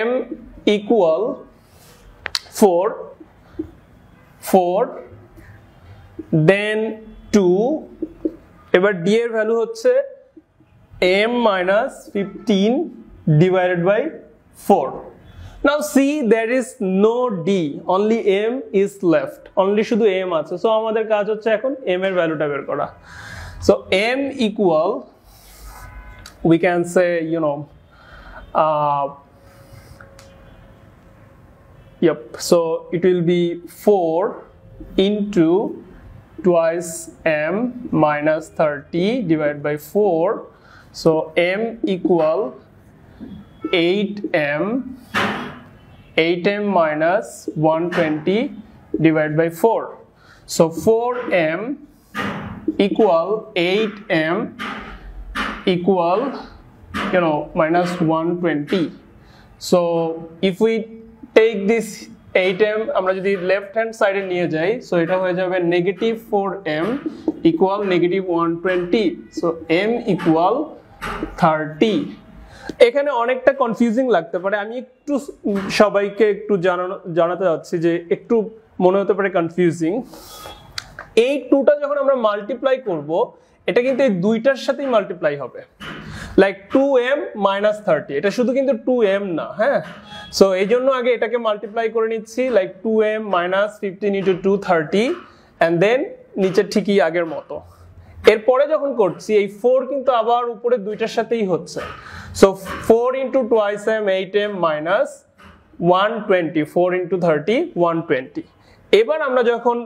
m equal 4 then 2, এবার d এর ভ্যালু হচ্ছে m minus 15 divided by 4. Now see, there is no d, only m is left, only শুধু m আছে। সো আমাদের কাজ হচ্ছে এখন m এর ভ্যালুটা বের করা। So m equal, we can say, you know, yep, so it will be 4 into twice m minus 30 divided by 4. So m equal 8m minus 120 divided by 4. So 4m equal 8m equal, you know, minus 120. So if we take this 8m, আমরা যদি left hand সাইডে নিয়ে যাই, so এটা হয়ে যাবে negative 4m equal negative 120। So m equal 30। এখানে অনেকটা কনফিউজিং লাগতে পারে, আমি একটু সবাইকে একটু জানাতে যাচ্ছি যে একটু মনে হতে পারে কনফিউজিং। এই টুটা যখন আমরা মাল্টিপ্লাই করব, এটা কিন্তু এই দুইটার সাথেই মাল্টিপ্লাই হবে, লাইক 2m minus 30, এটা শুধু কিন্তু 2m না, হ্যাঁ। সো এই জন্য আগে এটাকে মাল্টিপ্লাই করে নিচ্ছি, like 2m minus 15 into 2 30, and then নিচে ঠিকই আগের মতো। এরপরে যখন করছি এই 4 কিন্তু আবার উপরে দুইটার সাথেই হচ্ছে। So 4 into twice m 8m minus 120, 4 into 30 120। এবার আমরা যখন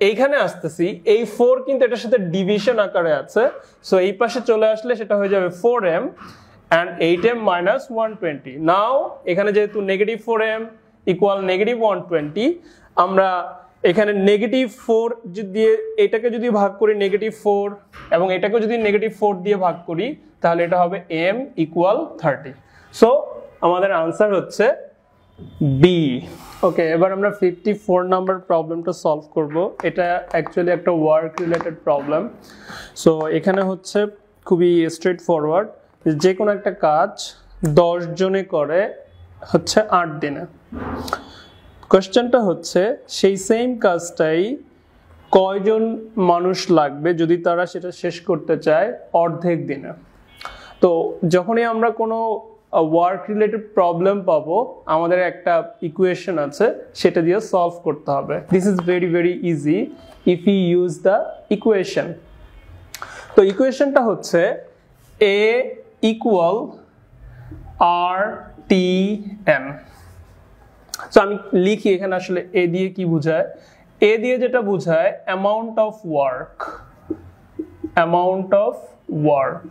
এইখানে আসতেছি, এই 4 কিন্তু এটার সাথে ডিভিশন আকারে আছে, সো এই পাশে চলে আসলে সেটা হয়ে যাবে 4m and 8m minus 120। নাও এখানে যেহেতু নেগেটিভ 4m ইকুয়াল নেগেটিভ 120, আমরা এখানে নেগেটিভ 4 দিয়ে এটাকে যদি ভাগ করি নেগেটিভ 4 এবং এটাকে যদি নেগেটিভ 4 দিয়ে ভাগ করি, তাহলে এটা হবে m ইকুয়াল 30। সো আমাদের আনসার হচ্ছে বি। ওকে, এবার আমরা 54 নাম্বার প্রবলেমটা সলভ করব। এটা অ্যাকচুয়ালি একটা ওয়ার্ক রিলেটেড প্রবলেম। সো এখানে হচ্ছে খুবই স্ট্রেট ফরওয়ার্ড, যে কোনো একটা কাজ 10 জনে করে হচ্ছে 8 দিনে। কোশ্চেনটা হচ্ছে সেই সেম কাজটাই কয়জন মানুষ লাগবে যদি তারা সেটা শেষ করতে চায় অর্ধেক দিনে। তো যখনই আমরা কোনো ওয়ার্ক রিলেটেড প্রবলেম পাবো, আমাদের একটা ইকুয়েশন আছে, সেটা দিয়ে সলভ করতে হবে। This is very very easy if you use the equation. তো ইকুয়েশনটা হচ্ছে a equal r t n. So আমি লিখি এখানে আসলে এ দিয়ে কি বোঝায়। এ দিয়ে যেটা বোঝায় অ্যামাউন্ট অফ ওয়ার্ক,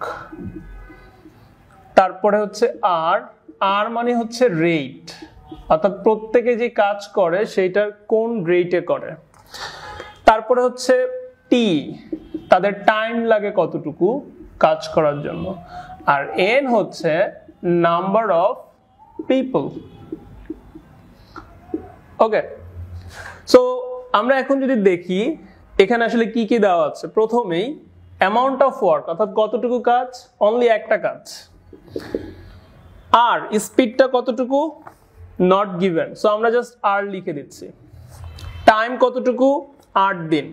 তারপরে হচ্ছে আর মানে হচ্ছে রেট, অর্থাৎ প্রত্যেকে যে কাজ করে সেইটার কোন রেটে করে। তারপরে হচ্ছে টি, তাদের টাইম লাগে কতটুকু কাজ করার জন্য। আর এন হচ্ছে number of people. Okay, so আমরা এখন যদি দেখি এখানে আসলে কি কি দেওয়া আছে। প্রথমেই অ্যামাউন্ট অফ ওয়ার্ক, অর্থাৎ কতটুকু কাজ, অনলি একটা কাজ। আর স্পিডটা কতটুকু, নট গিভেন, সো আমরা জাস্ট আর লিখে দিচ্ছি। টাইম কতটুকু, 8 দিন।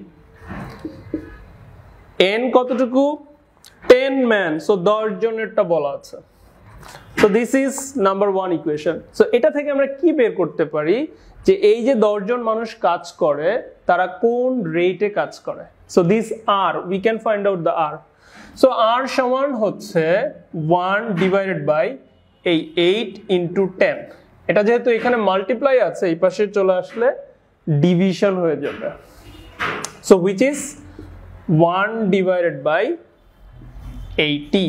এন কতটুকু, 10 ম্যান, সো 10 জনেরটা বলা আছে। So this is number 1 equation. So এটা থেকে আমরা কি বের করতে পারি যে এই যে 10 জন মানুষ কাজ করে তারা কোন রেটে কাজ করে। So this R we can find out the R. So R সমান হচ্ছে 1 ডিভাইডেড বাই এই 8 ইন্টু 10। এটা যেহেতু এখানে মাল্টিপ্লাই আছে, এই পাশে চলে আসলে ডিভিশন হয়ে যাবে। So which is 1 divided by 80।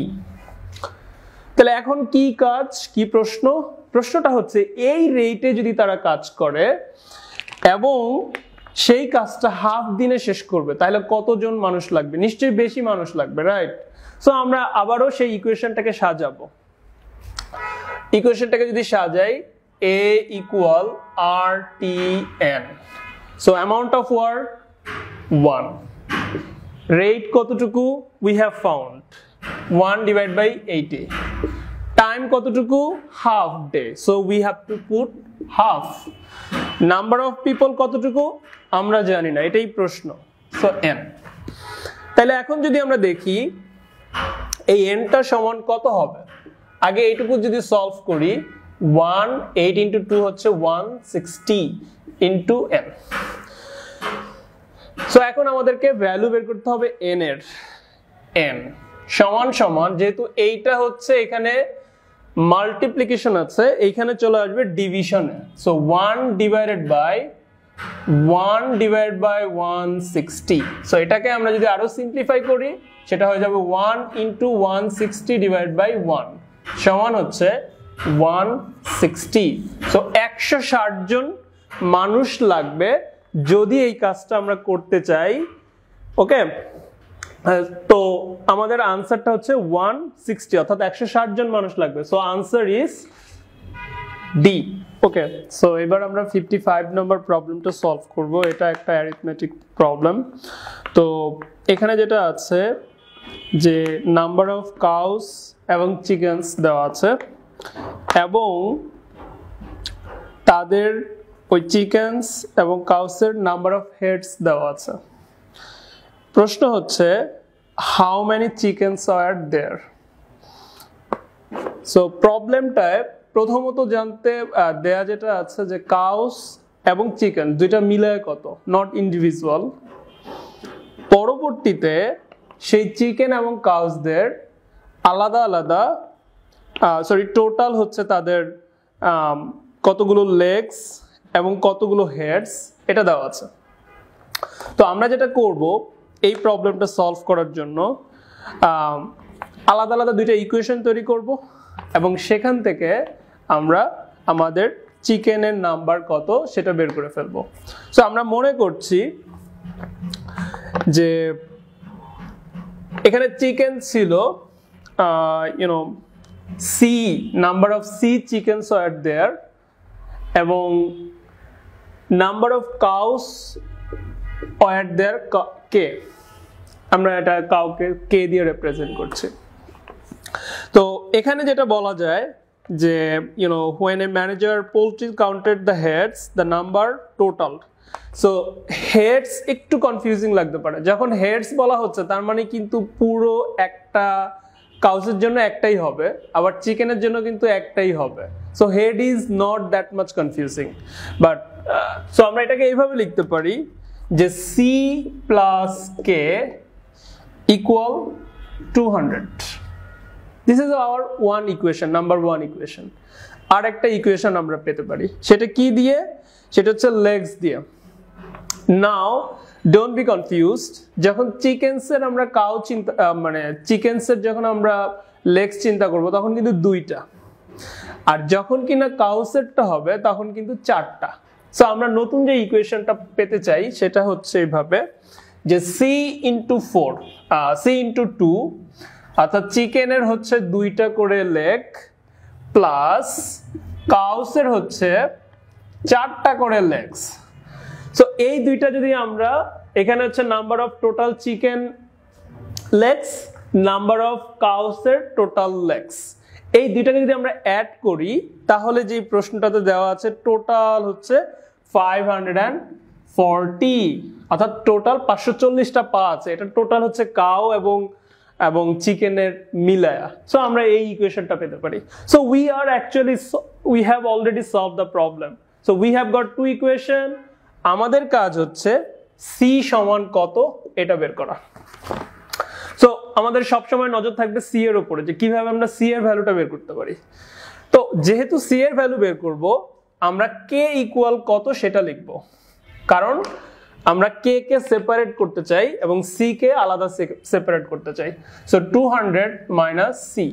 তাহলে এখন কি কাজ, কি প্রশ্ন? প্রশ্নটা হচ্ছে এই রেটে যদি তারা কাজ করে এবং সেই কাজটা হাফ দিনে শেষ করবে, তাহলে কতজন মানুষ লাগবে? নিশ্চয়ই বেশি মানুষ লাগবে, রাইট? সো আমরা আবারও সেই ইকুয়েশনটাকে সাজাবো। ইকুয়েশনটাকে যদি সাজাই, A equal RTN, so amount of work 1, rate কতটুকু we have found 1 divided by 80, time কতটুকু half day, so we have to put half, number of people কতটুকু আমরা জানি না, এটাই প্রশ্ন, so n। তাহলে এখন যদি আমরা দেখি এই n টা সমান কত হবে, আগে এইটুকু যদি সলভ করি, 1 8 into 2 হচ্ছে 160 into n। সো এখন আমাদেরকে ভ্যালু বের করতে হবে n এর। n সমান সমান, যেহেতু এইটা হচ্ছে এখানে মাল্টিপ্লিকেশন আছে, এইখানে চলে আসবে ডিভিশনে, সো 1 divided by 160। সো এটাকে আমরা যদি আরো সিম্পলিফাই করি, সেটা হয়ে যাবে 1 into 160 divided by 1 সমান হচ্ছে 160। সো 160 জন মানুষ লাগবে যদি এই কাজটা আমরা করতে চাই। ওকে, তো আমাদের আনসারটা হচ্ছে 160, অর্থাৎ 160 জন মানুষ লাগবে। So answer is D. Okay, so এবার আমরা 55 নম্বর প্রবলেমটা সলভ করব। এটা একটা অ্যারিথমেটিক প্রবলেম। তো এখানে যেটা আছে যে নাম্বার অফ কাউস এবং চিকেনস দেওয়া আছে এবং তাদের ওই চিকেনস এবং কাউসের নাম্বার অফ হেডস দেওয়া আছে। প্রশ্ন হচ্ছে how many chickens are there. So প্রবলেমটায় প্রথমত জানতে দেয়া যেটা আছে যে কাউস এবং চিকেন দুইটা মিলায় কত, নট ইন্ডিভিজুয়াল। পরবর্তীতে সেই চিকেন এবং কাউসদের আলাদা আলাদা টোটাল হচ্ছে তাদের কতগুলো লেগস এবং কতগুলো হেডস এটা দেওয়া আছে। তো আমরা যেটা করব এই প্রবলেমটা সলভ করার জন্য আলাদা আলাদা দুইটা ইকুয়েশন তৈরি করব এবং সেখান থেকে আমরা আমাদের চিকেনের নাম্বার কত সেটা বের করে ফেলবো। সো আমরা মনে করছি যে এখানে চিকেন ছিল C, number of C chickens are there, এবং number of cows are there K. আমরা এটা কাউকে কে দিয়ে রিপ্রেজেন্ট করছি। তো এখানে যেটা বলা যায় যে when a manager poultry counted the heads, the number total. So heads একটু কনফিউজিং লাগতে পারে। যখন হেডস বলা হচ্ছে তার মানে কিন্তু পুরো একটা কাউসের জন্য একটাই হবে, আবার চিকেনের জন্য কিন্তু একটাই হবে। So head is not that much confusing, but so আমরা এটাকে এইভাবে লিখতে পারি যে C plus K equal 200। This is our one equation, number one equation. আর একটা ইকুয়েশন আমরা পেতে পারি, সেটা কি দিয়ে? সেটা হচ্ছে লেগস দিয়ে। নাও ডোন্ট বি কনফিউজড, যখন চিকেনসের আমরা কাউ চিন্তা চিকেনসের যখন আমরা লেগস চিন্তা করব তখন কিন্তু দুইটা, আর যখন কিনা কাউসেরটা হবে তখন কিন্তু চারটা। সো আমরা নতুন যে ইকুয়েশনটা পেতে চাই সেটা হচ্ছে এইভাবে যে সি ইন্টু 4 সি ইন্টু 2, অর্থাৎ চিকেনের হচ্ছে দুইটা করে লেগ প্লাস কাউসের হচ্ছে চারটা করে লেগস। সো এই দুইটা যদি আমরা এখানে হচ্ছে number of total chicken legs, number of কাউসের টোটাল লেগস, এই দুইটাকে যদি আমরা অ্যাড করি তাহলে যে প্রশ্নটাতে দেওয়া আছে টোটাল হচ্ছে 540, অর্থাৎ টোটাল 540টা পা আছে। এটা টোটাল হচ্ছে কাউ এবং চিকেনের মিলায়া। সো আমরা এই ইকুয়েশনটা পেতে পারি। So we have already solved the problem. So we have got two equation. আমাদের কাজ হচ্ছে সি সমান কত এটা বের করা। সো আমাদের সবসময় নজর থাকবে সি এর উপরে, যে কিভাবে আমরা সি এর ভ্যালুটা বের করতে পারি। তো যেহেতু সি এর ভ্যালু বের করব, আমরা কে ইকুয়াল কত সেটা লিখব, কারণ আমরা কে কে সেপারেট করতে চাই এবং সি কে আলাদা সেপারেট করতে চাই। So 200 minus c.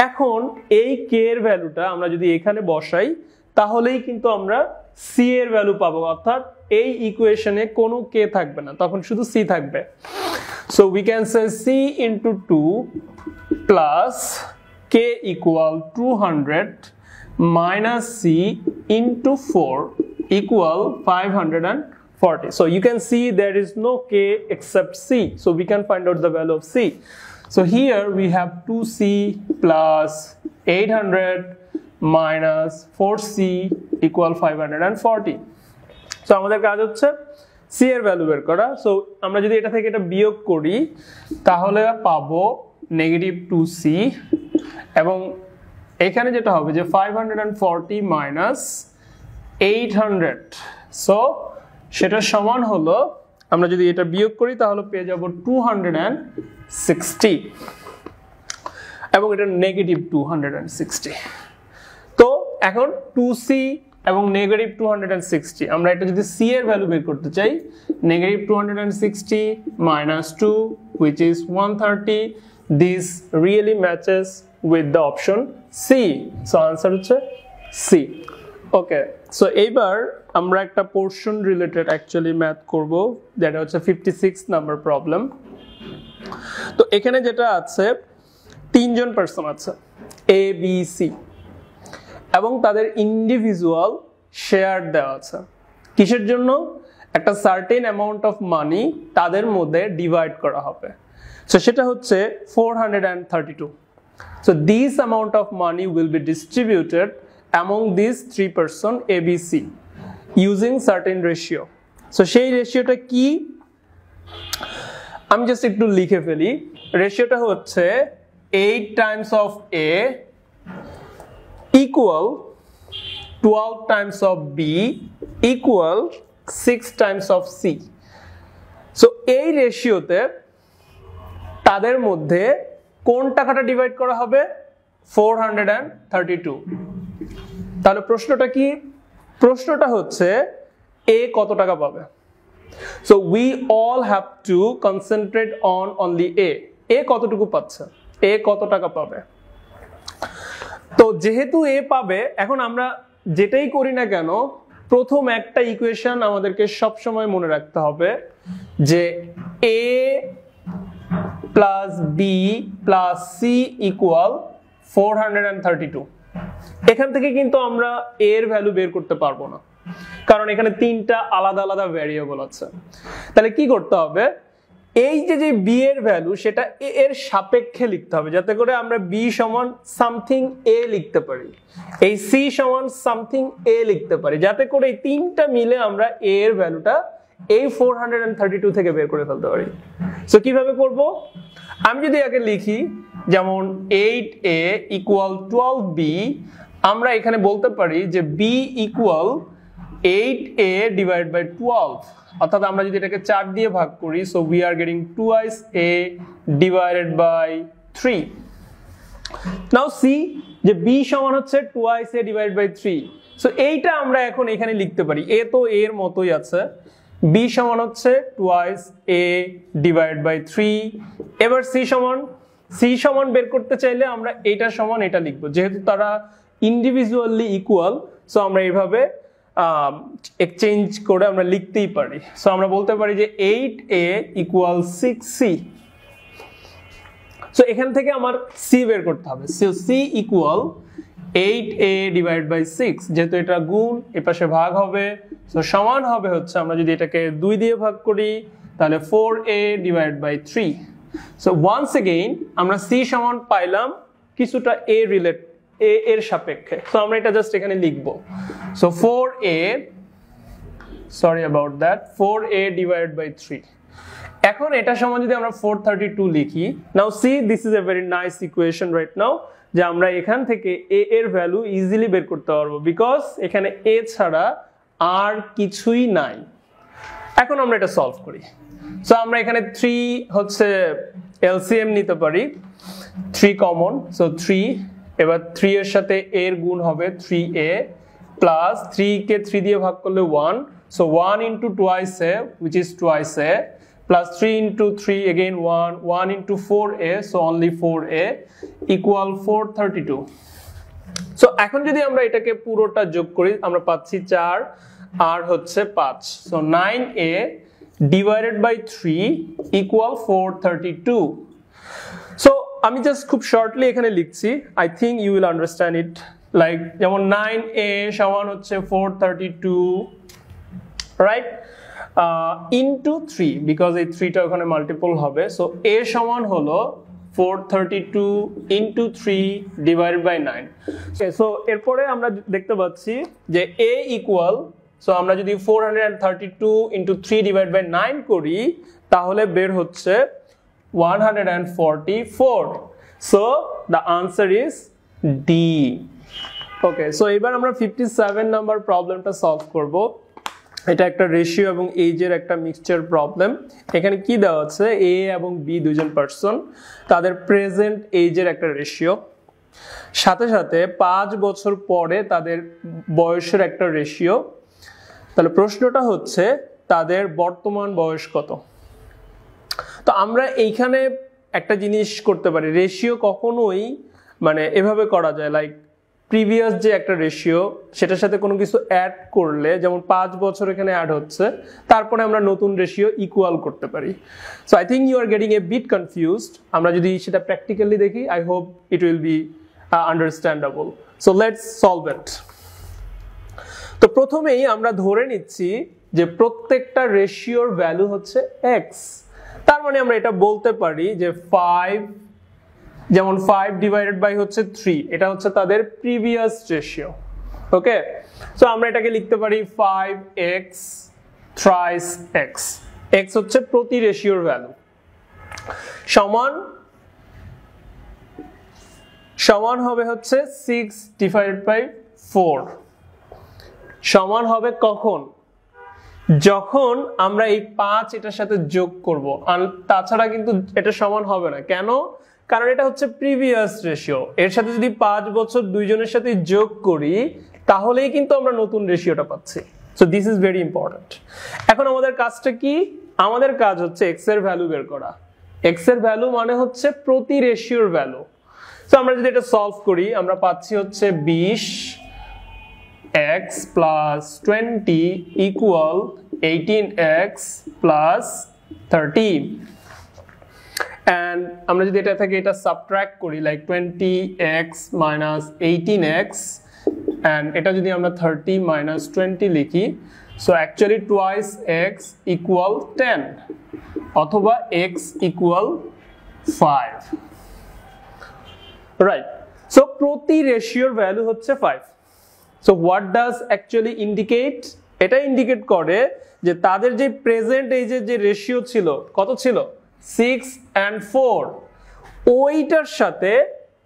এখন এই কে এর ভ্যালুটা আমরা যদি এখানে বসাই তাহলেই কিন্তু আমরা সি এর ভ্যালু পাবো, অর্থাৎ এই ইকুয়েশনে কোনো কে থাকবে না, তখন শুধু সি থাকবে। So we can say c into 2 plus K equal 200 minus c into 4 equal 540. So you can see there is no k except c, so we can find out the value of c. So here we have 2c plus 800 minus 4c equal 540. So আমাদের কাজ হচ্ছে c এর value বের করা। So আমরা যদি এটা থেকে এটা বিয়োগ করি তাহলে পাবো নেগেটিভ 2c, এবং এখানে যেটা হবে যে 540 মাইনাস 800, সো সেটা সমান হলো, আমরা যদি এটা বিয়োগ করি তাহলে পেয়ে যাব 260, এবং এটা নেগেটিভ 260। তো এখন 2c এবং নেগেটিভ 260, আমরা এটা যদি c এর ভ্যালু বের করতে চাই, negative 260 minus 2 which is 130, this really matches with the option C. So answer হচ্ছে C. Okay, so এইবার আমরা একটা portion related actually math করব, যেটা হচ্ছে 56 number problem. তো এখানে যেটা আছে, তিনজন পারসন আছে A B C, এবং তাদের ইন্ডিভিজুয়াল শেয়ার দেওয়া আছে। কিসের জন্য? একটা সার্টেন অ্যামাউন্ট অফ মানি তাদের মধ্যে ডিভাইড করা হবে। সো সেটা হচ্ছে 432. So this amount of money will be distributed among these three person A, B, C using certain ratio. So সেই রেশিওটা কি? আমি জাস্ট একটু লিখে ফেলি। রেশিওটা হচ্ছে 8 times of A equal 12 times of B equal 6 times of C. So এই রেশিওতে তাদের মধ্যে কোন টাকাটা ডিভাইড করা হবে? 432। তাহলে প্রশ্নটা কি? প্রশ্নটা হচ্ছে A কত টাকা পাবে? So we all have to concentrate on only A. A কতটুকু পাচ্ছে? A কত টাকা পাবে? তো যেহেতু A পাবে, এখন আমরা যেটাই করি না কেন, প্রথম একটা ইকুয়েশন আমাদেরকে সব সময় মনে রাখতে হবে যে A plus b plus c equal 432। এখান থেকে কিন্তু আমরা এর ভ্যালু বের করতে পারবো না, কারণ এখানে তিনটা আলাদা আলাদা ভ্যারিয়েবল আছে। তাহলে কি করতে হবে? এই যে বি এর ভ্যালু সেটা এ এর সাপেক্ষে লিখতে হবে, যাতে করে আমরা বি সমান সামথিং এ লিখতে পারি, এই সি সমান সামথিং এ লিখতে পারি, যাতে করে এই তিনটা মিলে আমরা এ এর ভ্যালুটা এই 432 থেকে বের করে ফেলতে পারি। সো কিভাবে করব? আমি যদি আগে লিখি যেমন 8a ইকুয়াল 12b, আমরা এখানে বলতে পারি যে b equal 8a divide by 12, অর্থাৎ আমরা যদি এটাকে 4 দিয়ে ভাগ করি, so we are getting twice a divided by 3। Now see যে b সমান হচ্ছে টুয়াইস a ডিভাইড বাই 3, সো এইটা আমরা এখন এখানে লিখতে পারি, a তো a এর মতোই আছে, b সমান হচ্ছে টুয়াইস a ডিভাইড বাই 3। এবার c সমান বের করতে চাইলে আমরা এটা সমান এটা লিখবো, যেহেতু তারা ইন্ডিভিজুয়ালি ইকুয়াল, সো আমরা এইভাবে এক্সচেঞ্জ করে আমরা লিখতেই পারি। সো আমরা বলতে পারি যে 8a ইকুয়াল 6c। সো এখান থেকে আমার c বের করতে হবে, so c equal 8a divide by 6, যেহেতু এটা গুণ এপাশে ভাগ হবে, সো সমান হবে হচ্ছে, আমরা যদি এটাকে 2 দিয়ে ভাগ করি তাহলে 4a divide by 3। So once again আমরা c সমান পাইলাম কিছুটা a রিলেট a এর সাপেক্ষে, সো আমরা এটা জাস্ট এখানে লিখব। So 4a, sorry about that, 4a divide by 3। এখন এটা সমান যদি আমরা 432 লিখি, now see this is a very nice equation right now, যে আমরা এখান থেকে a এর ভ্যালু ইজিলি বের করতে পারবো, বিকজ এখানে a ছাড়া আর কিছুই নাই। এখন আমরা এটা সলভ করি। সো আমরা এখানে 3 হচ্ছে এলসিএম নিতে পারি, 3 কমন, সো 3, এবার 3 এর সাথে a এর গুণ হবে 3a প্লাস 3 কে 3 দিয়ে ভাগ করলে 1, so 1 into twice a which is twice a plus 3 into 3 again 1 into 4a, so only 4a equal 432. So এখন যদি আমরা এটাকে পুরোটা যোগ করি আমরা পাচ্ছি 4 আর হচ্ছে 5 so 9a divided by 3 equal 432 so আমি জাস্ট খুব শর্টলি এখানে লিখছি I think you will understand it like যেমন 9a সমান হচ্ছে 432 রাইট ইনটু 3 বিকজ এই 3টা ওখানে মাল্টিপল হবে সো a সমান হলো 432 into 3 divided by 9 so এরপরে আমরা দেখতে পাচ্ছি যে a equal so আমরা যদি 432 into 3 divided by 9 করি তাহলে বের হচ্ছে 144 so the answer is D okay so এবার আমরা 57 নাম্বার প্রবলেমটা সলভ করব এটা একটা রেশিও এবং এজের একটা মিক্সচার প্রবলেম এখানে কি দেওয়া আছে এ এবং বি দুজন পারসন তাদের প্রেজেন্ট এজের একটা রেশিও সাথে সাথে 5 বছর পরে তাদের বয়সের একটা রেশিও তাহলে প্রশ্নটা হচ্ছে তাদের বর্তমান বয়স কত তো আমরা এইখানে একটা জিনিস করতে পারি রেশিও কখনোই মানে এভাবে করা যায় লাইক প্রিভিয়াস যে একটা রেশিও সেটার সাথে কোনো কিছু অ্যাড করলে যেমন 5 বছর এখানে অ্যাড হচ্ছে তারপরে আমরা নতুন রেশিও ইকুয়াল করতে পারি so I think you are getting a bit confused আমরা যদি সেটা প্র্যাকটিক্যালি দেখি I hope it will be understandable so let's solve it তো প্রথমেই আমরা ধরে নিচ্ছি যে প্রত্যেকটা রেশিওর ভ্যালু হচ্ছে x তার মানে আমরা এটা বলতে পারি যে 5 যেমন 5 ডিভাইডেড বাই হচ্ছে 3 এটা হচ্ছে তাদের প্রিভিয়াস রেশিও ওকে সো আমরা এটাকে লিখতে পারি 5x থ্রাইস x x হচ্ছে প্রতি রেশিওর ভ্যালু সমান হবে হচ্ছে 6 ডিভাইডেড বাই 4 সমান হবে কখন যখন আমরা এই 5 এটার সাথে যোগ করব তাছাড়া কিন্তু এটা সমান হবে না কেন কারণ এটা হচ্ছে প্রিভিয়াস রেশিও এর সাথে যদি 5 বছর দুইজনের সাথে যোগ করি তাহলেই কিন্তু আমরা নতুন রেশিওটা পাচ্ছি so this is very important এখন আমাদের কাজটা কি আমাদের কাজ হচ্ছে x এর ভ্যালু বের করা x এর ভ্যালু মানে হচ্ছে প্রতি রেশিওর ভ্যালু সো আমরা যদি এটা সলভ করি আমরা পাচ্ছি হচ্ছে 20x plus 20 equal 18x plus 30 and আমরা যদি এটা থেকে এটা সাবট্রাক্ট করি like 20x minus 18x and এটা যদি আমরা 30 minus 20 লিখি so actually twice x equal 10 অথবা x equal 5 right so প্রতি রেশিওর ভ্যালু হচ্ছে 5 so what does actually indicate এটা ইন্ডিকেট করে যে তাদের যে প্রেজেন্ট এজের যে রেশিও ছিল কত ছিল 6 and 4 ওইটার সাথে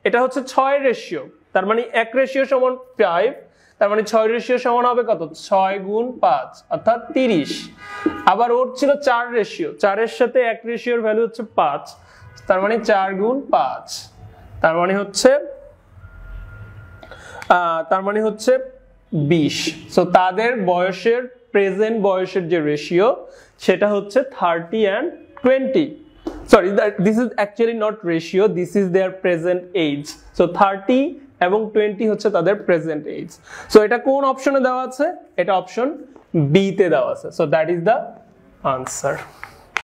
এটা হচ্ছে 6 রেশিও তার মানে এক রেশিও সমান 5 তার মানে 6 রেশিও সমান হবে কত 6 গুণ 5 অর্থাৎ 30 আবার ওর ছিল 4 রেশিও 4 এর সাথে এক রেশিওর ভ্যালু হচ্ছে 5 তার মানে 4 গুণ 5 তার মানে হচ্ছে 20 সো তাদের বয়সের প্রেজেন্ট বয়সের যে রেশিও সেটা হচ্ছে 30 and 20 sorry this is actually not ratio this is their present age so 30 এবং 20 হচ্ছে তাদের প্রেজেন্ট এজ সো এটা কোন অপশনে দেওয়া আছে এটা অপশন বি তে দেওয়া আছে so that is the answer